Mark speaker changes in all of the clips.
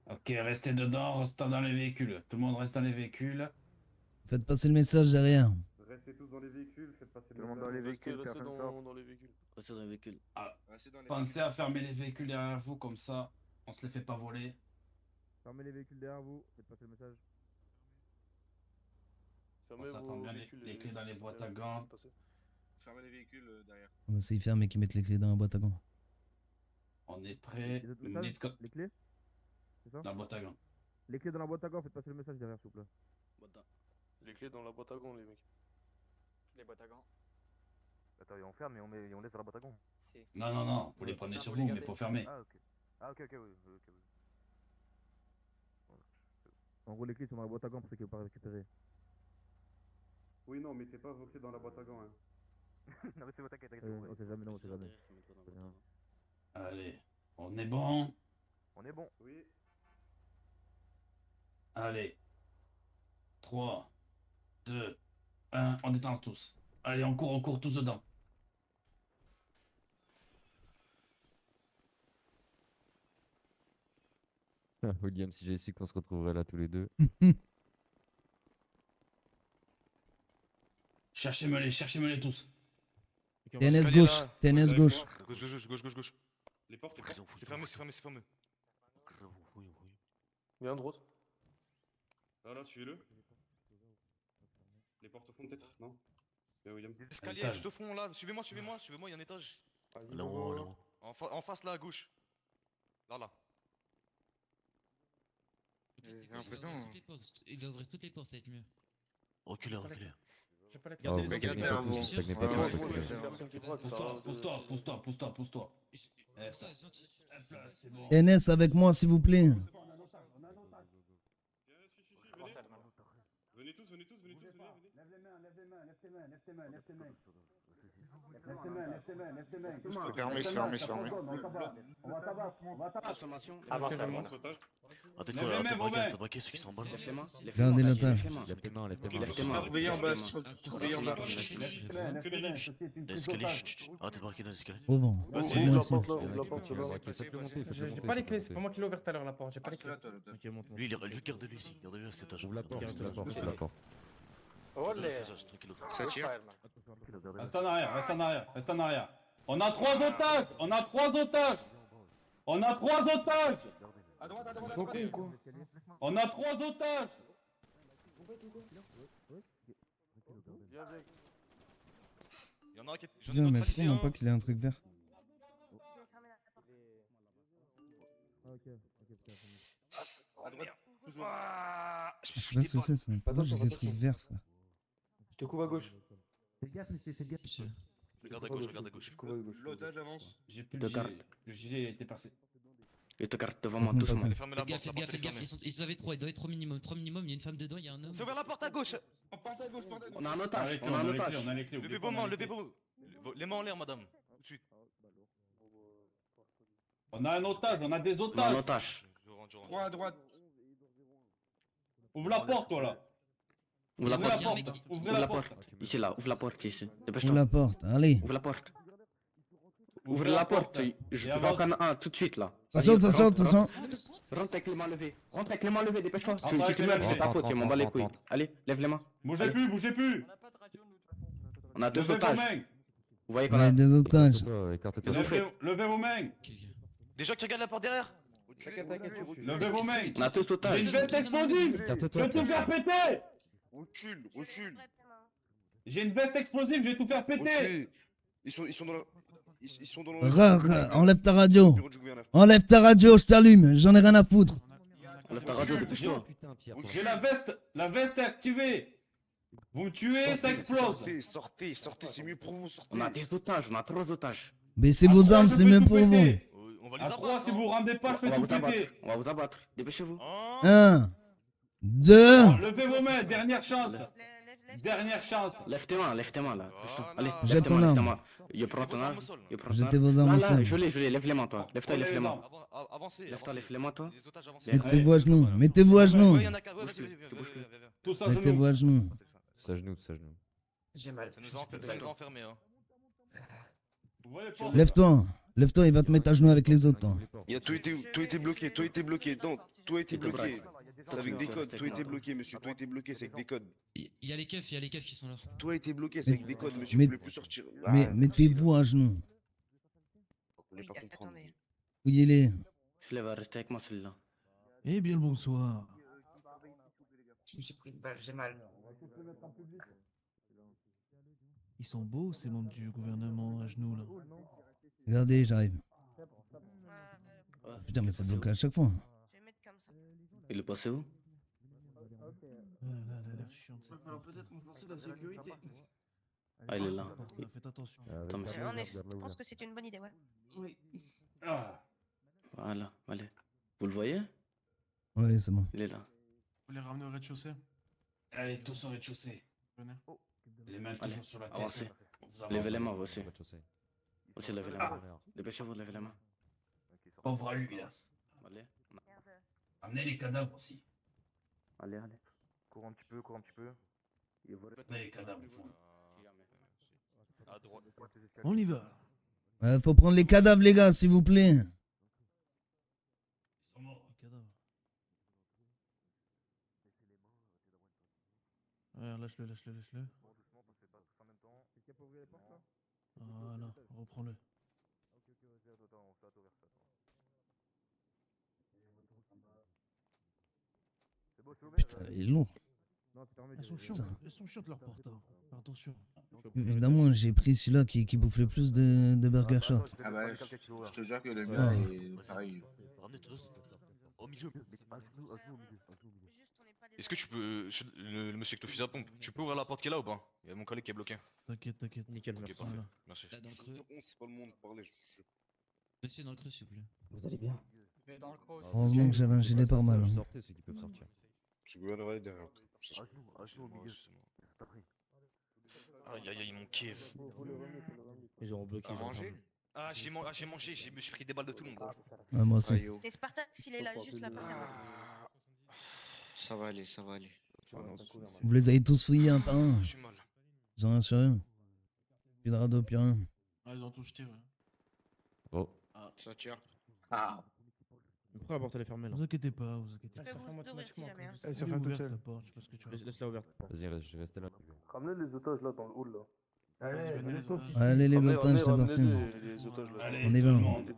Speaker 1: Ok, restez dedans, restez dans les véhicules. Tout le monde reste dans les véhicules.
Speaker 2: Faites passer le message derrière.
Speaker 3: Restez tous dans les véhicules, faites passer
Speaker 4: Tout le monde dans les véhicules,
Speaker 5: Restez
Speaker 4: personne sort.
Speaker 5: dans les véhicules.
Speaker 6: Restez dans les véhicules.
Speaker 4: Restez dans les
Speaker 1: Pensez à fermer les véhicules derrière vous, comme ça, on se les fait pas voler.
Speaker 3: Fermez les véhicules derrière vous, faites passer le message.
Speaker 5: Fermez
Speaker 1: Ça
Speaker 5: vos
Speaker 1: prend bien
Speaker 5: véhicules
Speaker 1: les
Speaker 5: et
Speaker 1: clés dans les
Speaker 5: laissez
Speaker 1: boîtes à
Speaker 5: les
Speaker 1: gants.
Speaker 5: personnes passer.
Speaker 4: Fermez les véhicules derrière.
Speaker 2: On va essayer de faire, mais qui mettent les clés dans la boîte à gants.
Speaker 1: On est prêt.
Speaker 3: Les autres
Speaker 1: Une
Speaker 3: messages
Speaker 1: minute co-
Speaker 3: Les clés C'est ça
Speaker 1: dans la boîte à gants.
Speaker 3: Les clés dans la boîte à gants, faites passer le message derrière, s'il vous plaît.
Speaker 5: Les clés dans la boîte à gants, les mecs.
Speaker 7: Les boîtes à gants.
Speaker 3: Attends, on ferme et on laisse dans la boîte à gants.
Speaker 1: Non, non, non, vous les prenez sur vous, mais pour fermer.
Speaker 3: Ah, ok. Ah, ok, oui. En gros, les clés sont dans la boîte à gants pour ceux qui ne veulent pas récupérer.
Speaker 8: Oui, non, mettez pas vos clés dans la boîte à gants. Hein.
Speaker 3: Non, mais c'est bon, t'inquiète, on sait jamais, non, on sait jamais.
Speaker 1: Allez, on est bon.
Speaker 3: On est bon.
Speaker 8: Oui.
Speaker 1: Allez. 3, 2, 1, on détend tous. Allez, on court tous dedans.
Speaker 9: William, si j'ai su qu'on se retrouverait là tous les deux.
Speaker 1: Cherchez-moi-les tous.
Speaker 2: TNS gauche, TNS gauche.
Speaker 4: Gauche. Les portes, c'est fermé.
Speaker 5: Viens, droite.
Speaker 8: Là, suivez-le. Les portes au fond, peut-être Non William.
Speaker 4: Escalier,
Speaker 1: Étage.
Speaker 4: juste au fond là. Suivez-moi, il y a un étage.
Speaker 9: Là-haut.
Speaker 4: En face là, à gauche. Là.
Speaker 7: J'ai l'impression.
Speaker 10: Il va ouvrir toutes les portes, ça va être mieux.
Speaker 9: Reculez.
Speaker 7: J'ai pas la
Speaker 9: Oh, vous
Speaker 7: clé.
Speaker 9: stagnez
Speaker 7: Regarde
Speaker 9: pas
Speaker 7: derrière
Speaker 9: tous,
Speaker 7: vous.
Speaker 9: vous stagnez pas
Speaker 7: Ouais,
Speaker 9: tous,
Speaker 7: ouais,
Speaker 9: reculez.
Speaker 7: ouais.
Speaker 5: Personne qui croit que ça a-
Speaker 1: Pousse-toi. Eh,
Speaker 10: Pousse-toi, gentil.
Speaker 1: hop là, c'est bon.
Speaker 2: TNS avec moi, s'il vous plaît.
Speaker 8: Venez tous, venez.
Speaker 7: Fermé, c'est fermé.
Speaker 4: Avance.
Speaker 9: Ah, t'es
Speaker 1: Lève
Speaker 9: quoi?
Speaker 1: les mains, vos mains.
Speaker 9: T'as braqué ceux qui sont en bas.
Speaker 2: Gardez l'otage.
Speaker 9: Lève tes mains.
Speaker 4: Surveillez en bas. Surveillez en bas.
Speaker 1: Que les lignes.
Speaker 9: L'escalier, chut. Ah, t'es braqué dans l'escalier.
Speaker 2: Oh bon.
Speaker 5: Vas-y,
Speaker 2: Moi
Speaker 5: ouvre la
Speaker 2: aussi.
Speaker 5: porte là, ouvre la porte, ceux-là.
Speaker 9: Faites-le monter, faites-le
Speaker 7: J'ai
Speaker 9: monter,
Speaker 7: pas les
Speaker 9: faites-le
Speaker 7: clés, c'est
Speaker 9: monter.
Speaker 7: pas moi qui l'ai ouvert tout à l'heure la porte, j'ai pas les clés.
Speaker 9: Lui, garde-lui ici. Garde-lui à cet étage.
Speaker 11: Ouvre la porte,
Speaker 9: Garde-lui à
Speaker 11: ouvre la
Speaker 9: cet
Speaker 11: porte,
Speaker 9: étage.
Speaker 11: ouvre la porte.
Speaker 9: Garde-lui à cet étage, tranquille.
Speaker 7: Ça tire.
Speaker 1: Reste en arrière. On a 3 otages.
Speaker 4: À droite.
Speaker 5: Ils sont cons ou quoi?
Speaker 1: On a 3 otages.
Speaker 5: Viens avec.
Speaker 4: Il y en a un qui est. J'en ai
Speaker 2: Viens, mais
Speaker 4: neutralisé
Speaker 2: pourquoi non
Speaker 4: un.
Speaker 2: pas qu'il ait un truc vert?
Speaker 4: À droite. Toujours.
Speaker 2: Je sais pas ce que c'est, pourquoi j'ai des trucs verts, frère?
Speaker 5: Je te couvre à gauche.
Speaker 10: Monsieur.
Speaker 4: Regarde à gauche.
Speaker 5: Je couvre à gauche.
Speaker 4: L'otage avance.
Speaker 1: J'ai plus le gilet. Le gilet il a été passé.
Speaker 6: Je te garde devant
Speaker 2: moi, doucement.
Speaker 4: Allez, fermez la
Speaker 10: Faites
Speaker 4: porte.
Speaker 10: gaffe, ils avaient 3, il doit être 3 minimum. 3 minimum, il y a une femme dedans, il y a un homme.
Speaker 4: C'est ouvert la porte à gauche.
Speaker 6: On a un otage,
Speaker 1: On a les clés.
Speaker 4: Levez vos mains. Les mains en l'air, madame. Tout de suite.
Speaker 1: On a un otage, on a des
Speaker 6: On a un
Speaker 1: otages.
Speaker 6: otage.
Speaker 4: Je rentre.
Speaker 8: 3 à droite.
Speaker 1: Ouvre la porte, toi là.
Speaker 6: Ouvre la
Speaker 1: Ouvrez la
Speaker 6: porte.
Speaker 1: porte.
Speaker 6: Ouvre la porte. Ici là, ouvre la porte ici.
Speaker 2: Ouvre
Speaker 6: Dépêche-toi.
Speaker 2: la porte, allez.
Speaker 6: Ouvre la porte. Ouvre la porte. Je vois qu'on a un tout de suite là.
Speaker 2: Attention, attention, attention.
Speaker 6: Rentre avec les mains levées. Dépêche-toi.
Speaker 1: Rentre
Speaker 6: Si
Speaker 1: avec
Speaker 6: tu
Speaker 1: les
Speaker 6: me
Speaker 1: mains
Speaker 6: lèves, c'est ta
Speaker 9: levées.
Speaker 6: faute, tu m'en bats les couilles.
Speaker 9: Rentre.
Speaker 6: Allez, lève les mains.
Speaker 1: Bougez plus.
Speaker 6: On a deux
Speaker 1: Levez vos
Speaker 6: otages.
Speaker 1: mains.
Speaker 6: Vous voyez qu'on
Speaker 2: Ouais,
Speaker 6: a.
Speaker 2: des otages.
Speaker 9: Écarte-toi.
Speaker 1: Levez vos mains.
Speaker 4: Des gens qui regardent la porte derrière.
Speaker 5: T'inquiète, tu suis.
Speaker 1: Levez vos mains.
Speaker 6: On a tous
Speaker 1: J'ai
Speaker 6: otages.
Speaker 1: une veste explosive. Je vais tout faire péter.
Speaker 8: Recule.
Speaker 1: J'ai une veste explosive, je vais tout faire péter.
Speaker 8: Ils sont dans la... Ils sont dans le...
Speaker 2: Enlève ta radio.
Speaker 8: bureau du gouverneur.
Speaker 2: Enlève ta radio, je t'allume. J'en ai rien à foutre.
Speaker 6: Enlève ta radio, dépêche-toi.
Speaker 1: J'ai la veste est activée. Vous me tuez, ça explose.
Speaker 8: Sortez, c'est mieux pour vous, sortez.
Speaker 6: On a des otages, on a 3 otages.
Speaker 2: Baissez
Speaker 1: À
Speaker 2: vos
Speaker 1: trois,
Speaker 2: armes,
Speaker 1: je
Speaker 2: c'est
Speaker 1: peux
Speaker 2: mieux
Speaker 1: tout
Speaker 2: pour vous.
Speaker 1: péter.
Speaker 4: On va les
Speaker 1: À 3, si vous vous rendez pas, je
Speaker 6: On
Speaker 1: fais
Speaker 6: va
Speaker 1: tout
Speaker 6: vous abattre.
Speaker 1: péter.
Speaker 6: On va vous abattre. Dépêchez-vous.
Speaker 2: 1, 2.
Speaker 1: Levez vos mains, dernière chance.
Speaker 6: Lève tes mains là. Dépêche-toi. Allez,
Speaker 2: Jette
Speaker 6: lève tes
Speaker 2: ton
Speaker 6: mains,
Speaker 2: arme.
Speaker 6: lève tes mains. Je prends ton arme.
Speaker 2: Jetez vos armes au
Speaker 6: Là,
Speaker 2: sol.
Speaker 6: je l'ai, lève les mains toi. Lève-toi, lève les mains.
Speaker 4: Avancez.
Speaker 6: Lève-toi, lève les mains toi.
Speaker 4: Les otages avancent.
Speaker 2: Mettez-vous à genoux. Mettez-vous à genoux.
Speaker 4: Ouais, y en a qu'un. Ouais, vas-y.
Speaker 1: Tous à
Speaker 2: Mettez-vous
Speaker 1: genoux.
Speaker 2: à genoux.
Speaker 9: Ça genoux.
Speaker 7: J'ai mal.
Speaker 4: Ça nous a enfermés. Hein.
Speaker 1: Ouvrez les portes.
Speaker 2: Lève-toi. Lève-toi, il va te mettre à genoux avec les autres. Toi.
Speaker 6: Il y a tout été bloqué, tout a été bloqué. Non, tout a été bloqué. C'est avec des codes, tout a été bloqué, monsieur. Tout a été bloqué, c'est avec des codes.
Speaker 10: Il y a les keufs qui sont là.
Speaker 6: Tout a été bloqué, c'est avec des codes, monsieur.
Speaker 2: Mais-
Speaker 6: Vous pouvez plus sortir.
Speaker 2: Mais
Speaker 6: Ah,
Speaker 2: mettez-vous à genoux.
Speaker 6: vous voulez pas comprendre.
Speaker 2: Fouillez-les.
Speaker 6: Je va rester avec moi celui-là.
Speaker 9: Eh bien le bonsoir.
Speaker 7: Je me suis pris une balle, j'ai mal.
Speaker 9: Ils sont beaux ces membres du gouvernement à genoux là.
Speaker 2: Regardez, j'arrive. Putain, mais c'est bloqué à chaque fois.
Speaker 11: Je vais mettre comme ça.
Speaker 6: Il est passé où?
Speaker 9: Elle a l'air chiante.
Speaker 1: Alors peut-être renforcer la sécurité.
Speaker 6: Ah, il est là.
Speaker 9: Faites attention.
Speaker 6: Attends, monsieur.
Speaker 11: Je pense que c'est une bonne idée, ouais.
Speaker 1: Oui. Ah.
Speaker 6: Voilà, allez. Vous le voyez?
Speaker 2: Ouais, c'est bon.
Speaker 6: Il est là.
Speaker 9: Vous les ramenez au rez-de-chaussée?
Speaker 1: Allez, tous au rez-de-chaussée.
Speaker 9: Venez.
Speaker 1: Les mains
Speaker 6: Allez,
Speaker 1: toujours sur la tête.
Speaker 6: avancez.
Speaker 1: Vous
Speaker 6: Levez
Speaker 1: avancez.
Speaker 6: les mains, vous aussi. Aussi, levez les mains. Dépêchez-vous de lever les mains.
Speaker 1: Pauvre à lui, là.
Speaker 6: Allez.
Speaker 1: Amenez les cadavres aussi.
Speaker 6: Allez, allez.
Speaker 3: Cours un petit peu, cours un petit peu.
Speaker 1: Amenez les cadavres, au fond.
Speaker 4: À droite.
Speaker 9: On y va.
Speaker 2: Faut prendre les cadavres, les gars, s'il vous plaît.
Speaker 1: Ils sont morts.
Speaker 9: Cadavre. Ouais, lâche-le, lâche-le, lâche-le. Voilà, reprends-le.
Speaker 2: Putain, il est lourd.
Speaker 9: Elles sont chiantes leurs portes. Hein. Faire attention.
Speaker 2: Évidemment, j'ai pris celui-là qui bouffe le plus de burger shots.
Speaker 3: Ah bah, je te jure que le
Speaker 2: mien,
Speaker 3: c'est pareil.
Speaker 9: Ramenez tous au milieu.
Speaker 4: Est-ce que tu peux. Le monsieur avec le fusil à pompe, tu peux ouvrir la porte qui est là ou pas? Il y a mon collègue qui est bloqué.
Speaker 9: T'inquiète, t'inquiète. Nickel,
Speaker 4: Ok, parfait.
Speaker 9: Voilà.
Speaker 4: Merci.
Speaker 10: Là, dans le creux.
Speaker 6: C'est pas le monde de parler.
Speaker 10: Monsieur, dans le creux, s'il vous plaît.
Speaker 5: Vous allez bien?
Speaker 2: Heureusement que j'avais un gilet par mal. Hein.
Speaker 9: Sortez ceux qui peuvent sortir.
Speaker 6: Je gouvernerai aller derrière.
Speaker 4: Aïe aïe aïe, mon kiff.
Speaker 5: Ils auront bloqué.
Speaker 7: À manger?
Speaker 4: Ah, j'ai mangé, je me suis pris des balles de tout le monde.
Speaker 2: Ouais, moi aussi.
Speaker 11: Et Spartax, il est là, juste là par terre.
Speaker 7: Ça va aller, ça va aller.
Speaker 2: Vous les avez tous fouillés un par un.
Speaker 4: J'ai mal.
Speaker 2: Ils ont rien sur eux. Plus de radeau, plus rien.
Speaker 9: Ah, ils ont tout jeté, ouais.
Speaker 7: Oh. Ça tire.
Speaker 5: Pourquoi la porte elle est fermée là?
Speaker 9: Vous inquiétez pas, vous inquiétez
Speaker 11: Je
Speaker 9: pas.
Speaker 11: peux vous ouvrir si jamais. hein.
Speaker 5: Elle
Speaker 9: Elle est ouverte la porte, je sais pas ce que tu veux.
Speaker 5: Laisse-la ouverte.
Speaker 9: Vas-y, je vais rester là.
Speaker 8: Ramenez les otages là dans le hall là.
Speaker 9: Vas-y, venez les otages.
Speaker 2: Allez, les otages, c'est parti.
Speaker 1: Allez,
Speaker 2: On y
Speaker 1: tout
Speaker 2: va.
Speaker 1: le monde.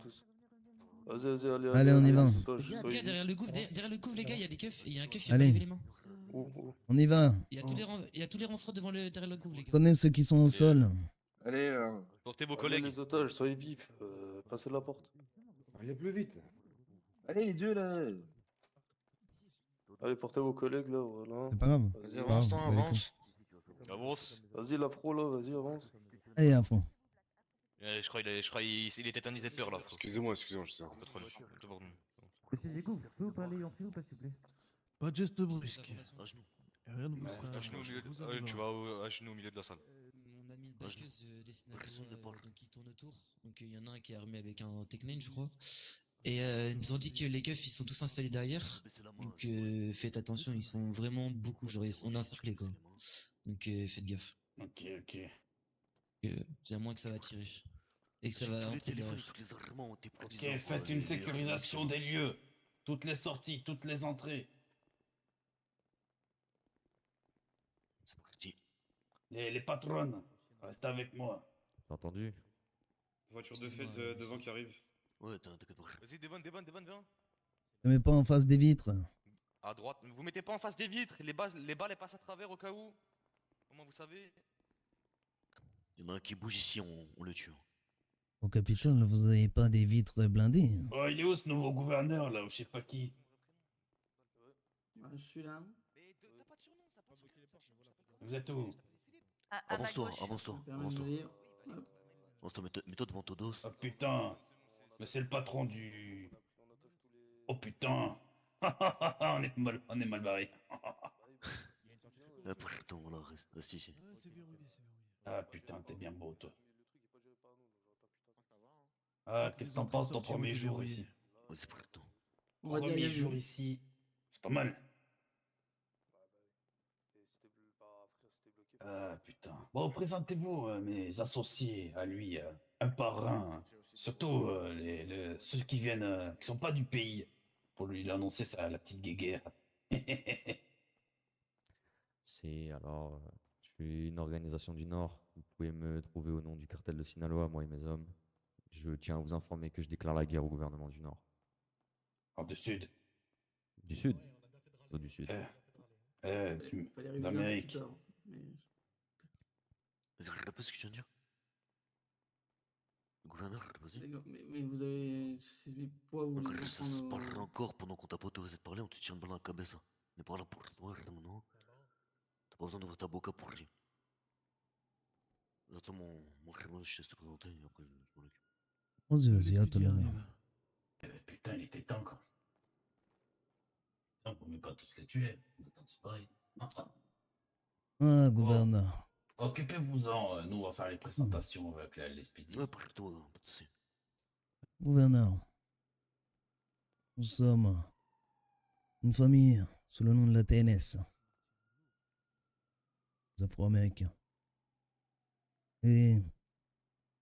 Speaker 2: Allez, on y va.
Speaker 10: Gars, derrière le gouffre, les gars, il y a des keufs. Il y a un keuf qui a
Speaker 2: Allez.
Speaker 10: pas levé les mains.
Speaker 2: On y va.
Speaker 10: Il y a tous les renforts derrière le gouffre, les gars.
Speaker 2: Prenez ceux qui sont au sol.
Speaker 6: Allez,
Speaker 4: Portez vos collègues.
Speaker 6: les otages, soyez vifs. Passez la porte.
Speaker 5: Allez plus vite.
Speaker 6: Allez, les deux là. Allez, portez vos collègues là, voilà.
Speaker 2: C'est pas grave.
Speaker 7: Vas-y,
Speaker 2: C'est pas
Speaker 7: avance,
Speaker 2: grave,
Speaker 7: toi,
Speaker 2: on va les
Speaker 7: avance.
Speaker 4: Avance.
Speaker 6: Vas-y, la pro là, vas-y, avance.
Speaker 2: coups. Allez, à fond.
Speaker 4: Je crois il est tétanisé de peur là.
Speaker 6: Excusez-moi, je sais.
Speaker 4: Pas trop, tout pour nous.
Speaker 9: Pas de geste brusque.
Speaker 10: À genoux.
Speaker 9: Rien ne vous
Speaker 4: À genoux au milieu de... ouais, tu vas à genoux au milieu de la salle.
Speaker 10: On a mis une bikeuse dessinateur donc qui tourne autour. Donc il y en a un qui est armé avec un Tech9 je crois. Et ils nous ont dit que les keufs ils sont tous installés derrière. Donc faites attention, ils sont vraiment beaucoup. Genre on est encerclés quoi. Donc faites gaffe.
Speaker 1: Ok, ok.
Speaker 10: C'est à moins que ça va tirer. Et que ça va entrer derrière.
Speaker 1: Ok, faites une sécurisation des lieux. Toutes les sorties, toutes les entrées.
Speaker 9: C'est parti.
Speaker 1: Les patronnes, restez avec moi.
Speaker 9: Entendu.
Speaker 8: Voiture de fête devant qui arrive.
Speaker 9: Ouais, t'inquiète pas.
Speaker 4: Vas-y, Devon, viens.
Speaker 2: Ne mets pas en face des vitres.
Speaker 4: À droite. Vous mettez pas en face des vitres. Les balles elles passent à travers au cas où. Comment vous savez?
Speaker 9: Il y en a un qui bouge ici, on le tue.
Speaker 2: Au Capitole, vous avez pas des vitres blindées.
Speaker 1: Oh, il est où ce nouveau gouverneur là, ou je sais pas qui?
Speaker 12: Je suis là.
Speaker 4: Mais t'as pas de surnom, ça pas de surnom.
Speaker 1: Vous êtes où?
Speaker 11: À ma gauche.
Speaker 9: Avance-toi.
Speaker 12: Permets de me lire. Hop.
Speaker 9: Avance-toi, mets-toi devant ton dos.
Speaker 1: Oh putain, mais c'est le patron du... Oh putain. on est mal barré.
Speaker 9: Pourtant, voilà, reste ici.
Speaker 1: Ah putain, t'es bien beau toi. Ah, qu'est-ce que t'en penses ton premier jour ici?
Speaker 9: Ouais, c'est pourtant.
Speaker 12: On va dire,
Speaker 1: Premier
Speaker 12: il y a
Speaker 1: jour
Speaker 12: vu.
Speaker 1: ici, c'est pas mal. Ah putain. Bon, présentez-vous mes associés à lui, un par un. Surtout ceux qui viennent, qui sont pas du pays, pour lui annoncer ça, la petite guéguerre.
Speaker 13: C'est alors, je suis une organisation du Nord. Vous pouvez me trouver au nom du cartel de Sinaloa, moi et mes hommes. Je tiens à vous informer que je déclare la guerre au gouvernement du Nord.
Speaker 1: Du Sud.
Speaker 13: Du Sud? Ou du Sud?
Speaker 12: Fallait réviser un peu
Speaker 1: d'Amérique.
Speaker 12: plus tard, mais-
Speaker 14: Vas-y, répète ce que tu viens de dire. Le gouverneur, vas-y.
Speaker 12: D'accord, mais vous avez. Mais pourquoi vous voulez
Speaker 14: Ça
Speaker 12: reprendre
Speaker 14: se parlera encore pendant qu'on t'a pas autorisé de parler, on te tire une balle dans la cabeza. On est pas là pour toi, non. T'as pas besoin d'ouvrir ta boca pour rien. Attends, mon frère, je te laisse te présenter et après je m'en occupe.
Speaker 2: Vas-y, à tout l'honneur.
Speaker 1: Putain, il était temps, quoi. Putain, on ne pas tous les tuer. C'est pareil.
Speaker 2: Ah, gouverneur.
Speaker 1: Occupez-vous-en, nous on va faire les présentations avec les SPD.
Speaker 14: Ouais, parle-toi, pas de soucis.
Speaker 2: Gouverneur. Nous sommes une famille sous le nom de la TNS. Les Afro-Américains. Et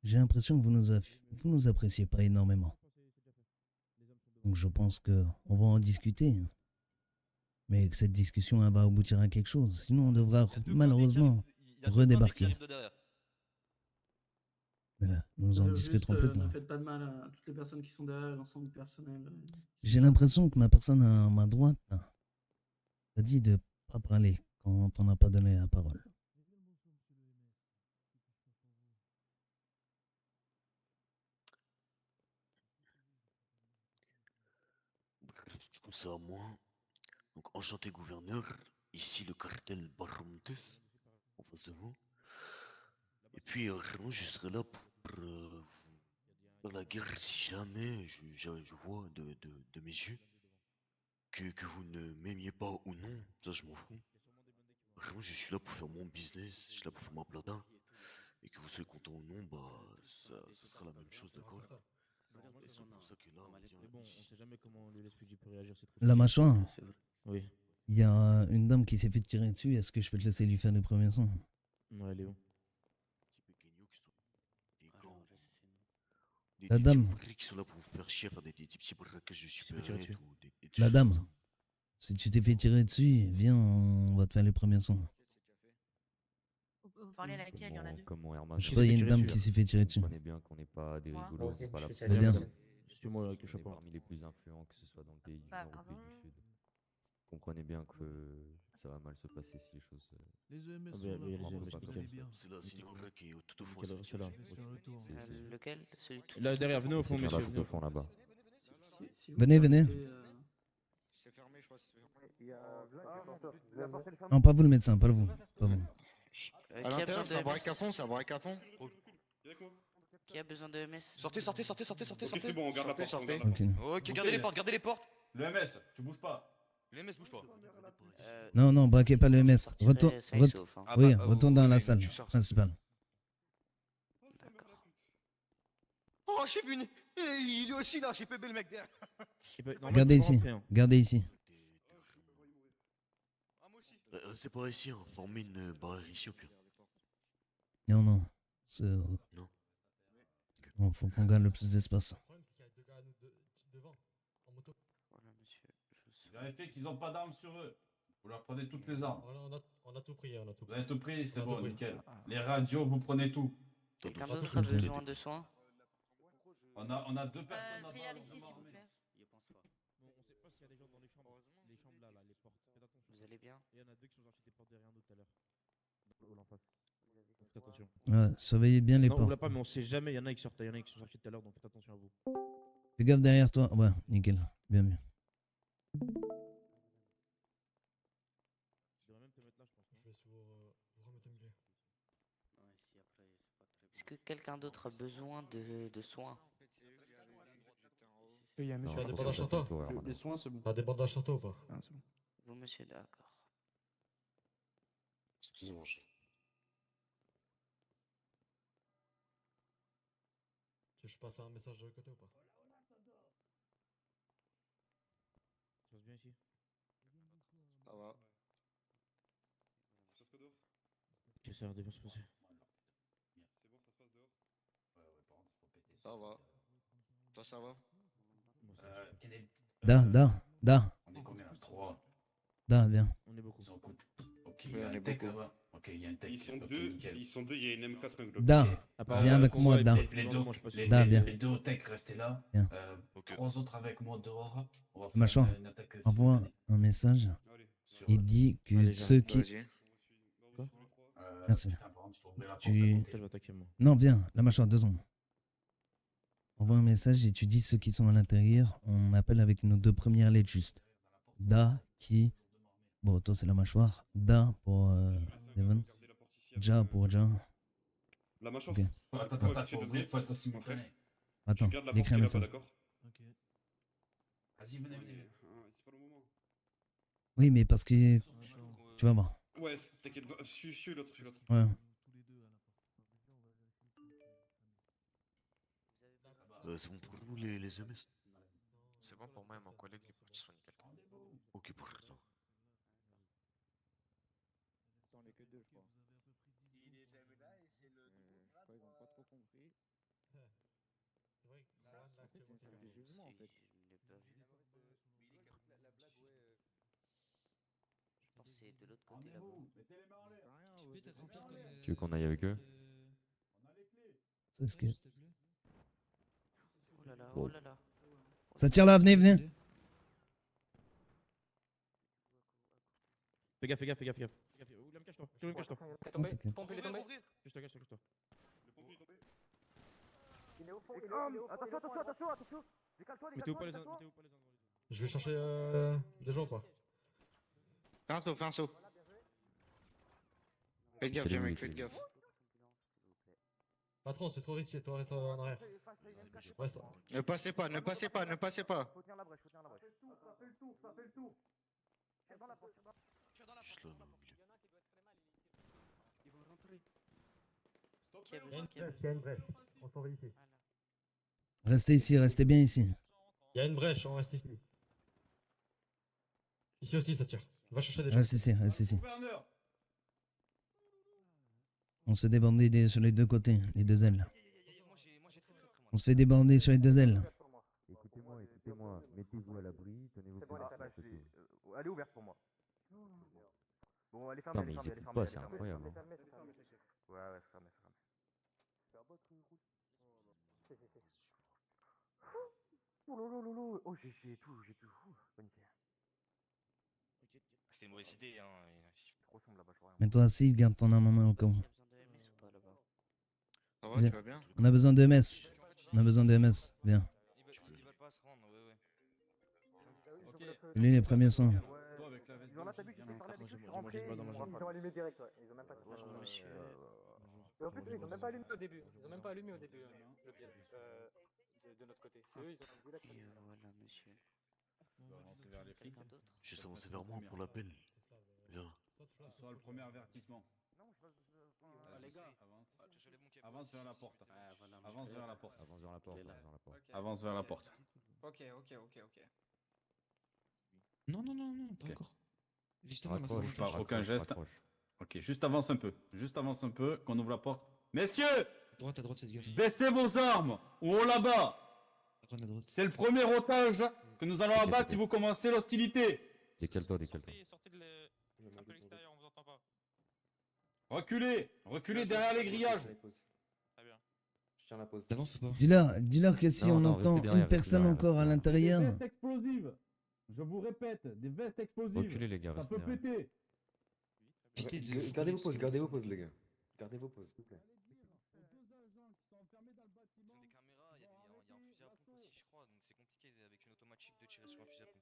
Speaker 2: j'ai l'impression que vous nous appréciez pas énormément. Donc je pense que on va en discuter. Mais que cette discussion elle va aboutir à quelque chose. Sinon on devra malheureusement redébarquer. Mais là, nous en discuterons plus
Speaker 12: Ne
Speaker 2: tard.
Speaker 12: faites pas de mal à toutes les personnes qui sont derrière, l'ensemble du personnel.
Speaker 2: J'ai l'impression que ma personne à ma droite a dit de pas parler quand on n'a pas donné la parole.
Speaker 14: Du coup, c'est à moi. Donc, enchanté gouverneur. Ici, le cartel Barromontes, en face de vous. Et puis, vraiment, je serai là pour vous faire la guerre si jamais je vois de mes yeux que vous ne m'aimiez pas ou non. Ça, je m'en fous. Vraiment, je suis là pour faire mon business, je suis là pour faire ma blada. Et que vous soyez content ou non, bah, ça sera la même chose, d'accord? Et c'est pour ça que là, on vient
Speaker 5: Mais bon, on sait jamais comment le LSPJ peut réagir. C'est trop
Speaker 2: La
Speaker 5: facile.
Speaker 2: mâchoire.
Speaker 5: Oui.
Speaker 2: Il y a une dame qui s'est fait tirer dessus. Est-ce que je peux te laisser lui faire les premiers sons?
Speaker 5: Ouais, Léo.
Speaker 2: La dame.
Speaker 14: Qui sont là pour vous faire chier, faire des petits braquages de
Speaker 5: tirer
Speaker 14: supérettes
Speaker 5: dessus.
Speaker 14: ou des
Speaker 2: La
Speaker 14: choses
Speaker 2: dame.
Speaker 14: comme ça.
Speaker 2: Si tu t'es fait tirer dessus, viens, on va te faire les premiers sons.
Speaker 11: Vous parlez à laquelle? Il y en a deux.
Speaker 13: Comme mon Herman.
Speaker 2: Je sais pas, il y a une dame qui s'est fait tirer dessus.
Speaker 13: Vous comprenez bien qu'on n'est pas des
Speaker 11: Moi.
Speaker 13: rigolos,
Speaker 11: Moi
Speaker 13: c'est
Speaker 11: aussi,
Speaker 13: pas la
Speaker 11: je suis
Speaker 13: première
Speaker 2: bien.
Speaker 13: fois.
Speaker 5: Suis-moi avec le
Speaker 13: On est
Speaker 5: chapeau.
Speaker 13: parmi les plus influents, que ce soit dans le pays du
Speaker 11: Bah,
Speaker 13: Nord ou le pays
Speaker 11: pardon.
Speaker 13: du Sud. Comprenez bien que ça va mal se passer si les choses.
Speaker 9: Les EMS
Speaker 5: Ah
Speaker 9: sont
Speaker 5: bah,
Speaker 9: là
Speaker 5: il y a
Speaker 9: pour
Speaker 5: les
Speaker 9: vous
Speaker 5: EMS,
Speaker 9: connaissez
Speaker 5: nickel.
Speaker 9: bien.
Speaker 14: C'est là, c'est l'endroit qui est tout au fond.
Speaker 5: Nickel,
Speaker 14: c'est
Speaker 5: restez là.
Speaker 14: tout.
Speaker 9: Je fais un retour.
Speaker 11: Lequel? Celui tout.
Speaker 5: Là, derrière, venez au fond,
Speaker 13: C'est là,
Speaker 5: monsieur.
Speaker 13: tout
Speaker 5: venez
Speaker 13: au fond là-bas.
Speaker 12: Si vous
Speaker 2: Venez, venez.
Speaker 12: permettez,
Speaker 7: C'est fermé, je crois. C'est fermé.
Speaker 3: Il y a la porte est fermée.
Speaker 2: Non, pas vous le médecin, pas vous. Pas vous.
Speaker 7: À l'intérieur, ça braque à fond, ça braque à fond.
Speaker 11: Qui a besoin de MS?
Speaker 4: Sortez.
Speaker 8: Ok, c'est bon, on garde la porte.
Speaker 7: Sortez,
Speaker 8: on garde la
Speaker 2: Ok.
Speaker 8: porte.
Speaker 4: Ok, gardez les portes, gardez les portes.
Speaker 1: Le MS, tu bouges pas.
Speaker 4: Les MS bouge pas.
Speaker 2: Non, non, braquez pas le MS. Retourne,
Speaker 4: Ah
Speaker 2: oui,
Speaker 4: bah,
Speaker 2: retourne
Speaker 4: vous-
Speaker 2: dans la
Speaker 4: oui,
Speaker 2: salle
Speaker 4: tu sors.
Speaker 2: principale.
Speaker 4: Oh, j'ai vu une. Il est aussi là, j'ai pébé le mec derrière.
Speaker 2: Gardez ici. Gardez ici.
Speaker 4: Ah, moi aussi.
Speaker 14: C'est pas ici, hein. Formez une barrière ici au pire.
Speaker 2: Non, non. C'est-
Speaker 14: Non.
Speaker 2: Non, faut qu'on gagne le plus d'espace.
Speaker 11: Voilà, monsieur.
Speaker 1: Vérifiez qu'ils n'ont pas d'armes sur eux. Vous leur prenez toutes les armes.
Speaker 8: On a tout pris, on a tout
Speaker 1: Vous avez tout pris, c'est
Speaker 8: On a
Speaker 1: bon,
Speaker 8: tout pris.
Speaker 1: nickel. Les radios, vous prenez tout.
Speaker 11: Quelqu'un
Speaker 14: T'as
Speaker 11: d'autre a
Speaker 2: Ok.
Speaker 11: besoin de soins?
Speaker 1: On a deux personnes là-bas.
Speaker 11: Prière ici, s'il vous plaît.
Speaker 5: On sait pas s'il y a des gens dans les chambres. Les chambres là, les portes. Faites attention.
Speaker 11: Vous allez bien?
Speaker 5: Il y en a deux qui sont sortis des portes derrière nous tout à l'heure. Faites attention.
Speaker 2: Ouais, surveillez bien les
Speaker 5: Non, on l'a
Speaker 2: portes.
Speaker 5: pas, mais on sait jamais. Il y en a qui sortent, il y en a qui sont sortis tout à l'heure, donc faites attention à vous.
Speaker 2: Fais gaffe derrière toi. Ouais, nickel. Bien mieux.
Speaker 5: Tu devrais même te mettre là, je pense.
Speaker 8: Je vais essayer de remettre une clé.
Speaker 11: Est-ce que quelqu'un d'autre a besoin de soins?
Speaker 8: Il y a un
Speaker 13: Non,
Speaker 8: monsieur.
Speaker 13: je
Speaker 8: T'as des
Speaker 13: pense
Speaker 8: bandages
Speaker 13: qu'on a
Speaker 8: sur
Speaker 13: fait le
Speaker 8: toi?
Speaker 13: tour, Herman.
Speaker 3: Les soins, c'est bon.
Speaker 8: T'as des bandages sur toi ou pas?
Speaker 3: Ah, c'est bon.
Speaker 11: Vous, monsieur, d'accord.
Speaker 14: Excusez-moi.
Speaker 8: Tu veux que je passe un message de l'autre côté ou pas?
Speaker 5: Ça se passe bien ici?
Speaker 7: Ça va.
Speaker 8: Ça se passe quoi dehors?
Speaker 5: J'essaie de bien se passer.
Speaker 8: C'est bon, ça se passe dehors?
Speaker 7: Ça va. Toi, ça va?
Speaker 2: Da.
Speaker 1: On est combien là? 3.
Speaker 2: Da, viens.
Speaker 5: On est beaucoup.
Speaker 1: Ok,
Speaker 7: Ouais,
Speaker 1: il y a
Speaker 7: on
Speaker 1: un
Speaker 7: est
Speaker 1: tech
Speaker 7: beaucoup.
Speaker 1: là-bas. Ok, il y a un tech.
Speaker 8: Ils sont
Speaker 1: Ok,
Speaker 8: deux,
Speaker 1: nickel.
Speaker 8: il y a une M4 un Glock.
Speaker 2: Da,
Speaker 5: Apparemment,
Speaker 2: viens avec moi, Da.
Speaker 1: Les deux,
Speaker 5: moi, je suis pas sûr.
Speaker 2: Viens.
Speaker 1: les deux au tech, restez là.
Speaker 2: Viens.
Speaker 1: 3 autres avec moi dehors. On va faire
Speaker 2: Mâchoire,
Speaker 1: une attaque
Speaker 2: envoie
Speaker 1: simultanée.
Speaker 2: un message.
Speaker 1: Sur,
Speaker 2: Il dit que
Speaker 5: Allez,
Speaker 2: ceux qui...
Speaker 7: Vas-y.
Speaker 2: Merci.
Speaker 1: putain, par contre, il faut ouvrir la porte à
Speaker 2: Tu...
Speaker 1: côté.
Speaker 5: Je vais attaquer moi.
Speaker 2: Non, viens, la mâchoire, 2 secondes. Envoie un message et tu dis ceux qui sont à l'intérieur, on appelle avec nos 2 premières lettres juste. Da, qui... Bon, toi c'est la mâchoire. Da pour Devon. Ja pour Ja.
Speaker 8: La mâchoire.
Speaker 2: Ok.
Speaker 1: Attends, faut être simultané.
Speaker 2: Attends,
Speaker 8: Tu gardes la
Speaker 2: il écrit un
Speaker 8: porte qui est
Speaker 2: message.
Speaker 8: là-bas, d'accord?
Speaker 1: Vas-y, venez.
Speaker 8: C'est pas le moment.
Speaker 2: Oui, mais parce que... Tu vas voir.
Speaker 8: Ouais, t'inquiète, suis l'autre,
Speaker 2: Ouais.
Speaker 14: C'est bon pour vous les MS?
Speaker 15: C'est bon pour moi et mon collègue, les portes sont nickel.
Speaker 14: Ok, parfait.
Speaker 3: C'en est que 2, je crois. Il est jamais là et c'est le. Je crois qu'ils ont pas trop compris. C'est vrai que en fait, c'est une salle de jugement en fait.
Speaker 15: La blague, ouais. Je pense que c'est de l'autre côté là-bas.
Speaker 10: Tu peux t'accomplir comme.
Speaker 13: Tu veux qu'on aille avec eux?
Speaker 2: C'est ce que...
Speaker 15: Oh là là,
Speaker 13: Bon.
Speaker 15: oh là là.
Speaker 2: Ça tire là, venez.
Speaker 5: Fais gaffe. Ouh, là, cache-toi. Cache-toi.
Speaker 4: Pompe, il est tombé.
Speaker 5: Cache-toi.
Speaker 3: Il est au fond, il est au fond. Attention.
Speaker 5: Mettez où pas les uns.
Speaker 9: Je vais chercher des gens, quoi.
Speaker 7: Fais un saut. Faites gaffe, les mecs, faites gaffe.
Speaker 9: Patron, c'est trop risqué, toi reste en arrière. Reste.
Speaker 7: Ne passez pas.
Speaker 3: Faut tenir la brèche. Ça fait le tour. Tire dans la porte.
Speaker 14: Juste là,
Speaker 3: Ils vont rentrer.
Speaker 9: Il y a une brèche. On s'en va ici.
Speaker 2: Restez ici, restez bien ici.
Speaker 9: Il y a une brèche, on reste ici. Ici aussi, ça tire. Va chercher des gens.
Speaker 2: Reste ici. On se fait déborder sur les 2 côtés, les 2 ailes. On se fait déborder sur les 2 ailes.
Speaker 3: Écoutez-moi. Mettez-vous à l'abri, tenez-vous près de la porte. Elle est ouverte pour moi. Bon, allez fermer.
Speaker 13: Non, mais ils écoutent pas, c'est incroyable.
Speaker 3: Ouais, fermez. Oh, j'ai tout. Pas nickel.
Speaker 4: C'était une mauvaise idée, hein.
Speaker 3: Trop sombre là-bas, je vois rien.
Speaker 2: Mets-toi assis, garde ton arme en main au cas où.
Speaker 7: Ça va, tu vas bien?
Speaker 2: On a besoin de MS. Viens.
Speaker 4: Ils veulent pas se rendre, ouais.
Speaker 2: Lui, les premiers sont.
Speaker 3: Ils ont là, t'as vu qu'ils sont parlé avec eux, je suis rentré, ils ont allumé direct, ouais. Ils ont même pas.
Speaker 15: Bonjour, monsieur.
Speaker 3: En plus, ils ont même pas allumé au début. Le pire, de notre côté. C'est eux, ils ont vu la
Speaker 15: Et voilà, monsieur.
Speaker 14: Quelqu'un d'autre? Juste avancez vers moi pour l'appel. Viens.
Speaker 1: Ce sera le premier avertissement.
Speaker 3: les gars.
Speaker 1: Avance vers la porte.
Speaker 13: Avance vers la porte.
Speaker 1: Avance vers la porte.
Speaker 12: Ok.
Speaker 10: Non, pas encore. Justement, là,
Speaker 13: Raccroche,
Speaker 10: ça va.
Speaker 1: Aucun geste.
Speaker 13: raccroche.
Speaker 1: Ok, juste avance un peu, qu'on ouvre la porte. Messieurs,
Speaker 10: Droite, à droite, faites gaffe.
Speaker 1: baissez vos armes ou on là-bas.
Speaker 10: À droite.
Speaker 1: C'est le premier otage que nous allons abattre si vous commencez l'hostilité.
Speaker 13: Décale-toi.
Speaker 5: Sortez de un peu l'extérieur, on vous entend pas.
Speaker 1: Reculez derrière les grillages.
Speaker 5: Très bien.
Speaker 3: Je tiens la pause.
Speaker 10: T'avances ou pas?
Speaker 2: Dis-leur que si
Speaker 13: Non,
Speaker 2: on
Speaker 13: non,
Speaker 2: entend
Speaker 13: restez derrière,
Speaker 2: une personne
Speaker 13: restez
Speaker 2: encore à
Speaker 13: derrière.
Speaker 2: l'intérieur,
Speaker 1: Des vestes explosives. Je vous répète, des vestes explosives.
Speaker 13: Reculez, les gars,
Speaker 1: Ça
Speaker 13: restez
Speaker 1: peut
Speaker 13: derrière.
Speaker 1: péter.
Speaker 10: Pétez de fou,
Speaker 3: Gardez vos
Speaker 10: parce
Speaker 3: pauses,
Speaker 10: que-
Speaker 3: gardez vos pauses, les gars. Gardez vos pauses, s'il vous plaît.
Speaker 4: Sur les caméras, il y a un fusil à pompe aussi, je crois, donc c'est compliqué avec une automatique de tirer sur un fusil à pompe.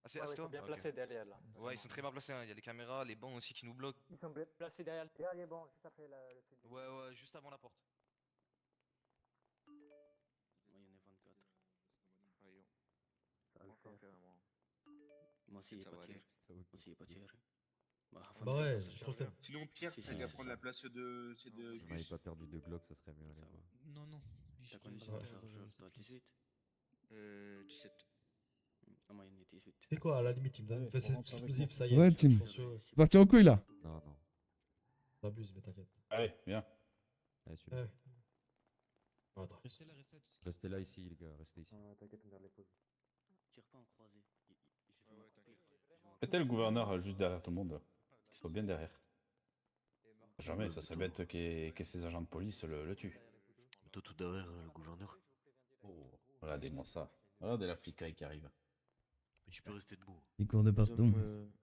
Speaker 4: Ah, c'est toi?
Speaker 3: bien
Speaker 4: Ok.
Speaker 3: placés derrière là.
Speaker 4: Ouais, ils sont très bien placés, hein. Il y a les caméras, les bancs aussi qui nous bloquent.
Speaker 3: Ils sont bien placés derrière le dernier banc, juste après le truc.
Speaker 4: Ouais, juste avant la porte.
Speaker 15: Moi, il y en a 24.
Speaker 7: Voyons.
Speaker 3: Ça va le faire.
Speaker 15: Moi aussi, il
Speaker 7: Ça
Speaker 15: est
Speaker 7: va
Speaker 15: pas
Speaker 7: aller.
Speaker 15: tiré.
Speaker 9: Bah ouais, je trouve ça.
Speaker 3: Sinon, pire,
Speaker 15: Si,
Speaker 3: c'est
Speaker 15: si,
Speaker 3: qu'à
Speaker 15: si,
Speaker 3: prendre
Speaker 15: ça.
Speaker 3: la place de. C'est de.
Speaker 13: Si on n'avait pas perdu de Glock, ça serait mieux. allez, ouais.
Speaker 10: Non.
Speaker 15: T'as combien de
Speaker 10: J'ai pas
Speaker 15: chargeurs? Toi, 18?
Speaker 7: 17.
Speaker 15: La moyenne est 18.
Speaker 9: C'est quoi, à la limite, il me donne une fesse explosive, ça y est.
Speaker 2: Ouais,
Speaker 9: je
Speaker 2: Tim.
Speaker 9: suis sûr.
Speaker 2: C'est parti en couille là.
Speaker 13: Non.
Speaker 9: J'abuse, mais t'inquiète.
Speaker 1: Allez, viens.
Speaker 13: Allez, suis.
Speaker 9: Ouais.
Speaker 10: Restez là, restez.
Speaker 13: Restez là ici, les gars, restez ici.
Speaker 8: T'inquiète, on garde les pauses.
Speaker 15: Tire pas en croisé.
Speaker 1: Mettez le gouverneur juste derrière tout le monde. Qu'il soit bien derrière. Jamais, ça serait bête que ces agents de police le tuent.
Speaker 14: Toi tout derrière, le gouverneur.
Speaker 1: Oh, regardez-moi ça. Regardez la flicaille qui arrive.
Speaker 14: Mais tu peux rester debout.
Speaker 2: Ils courent de partout.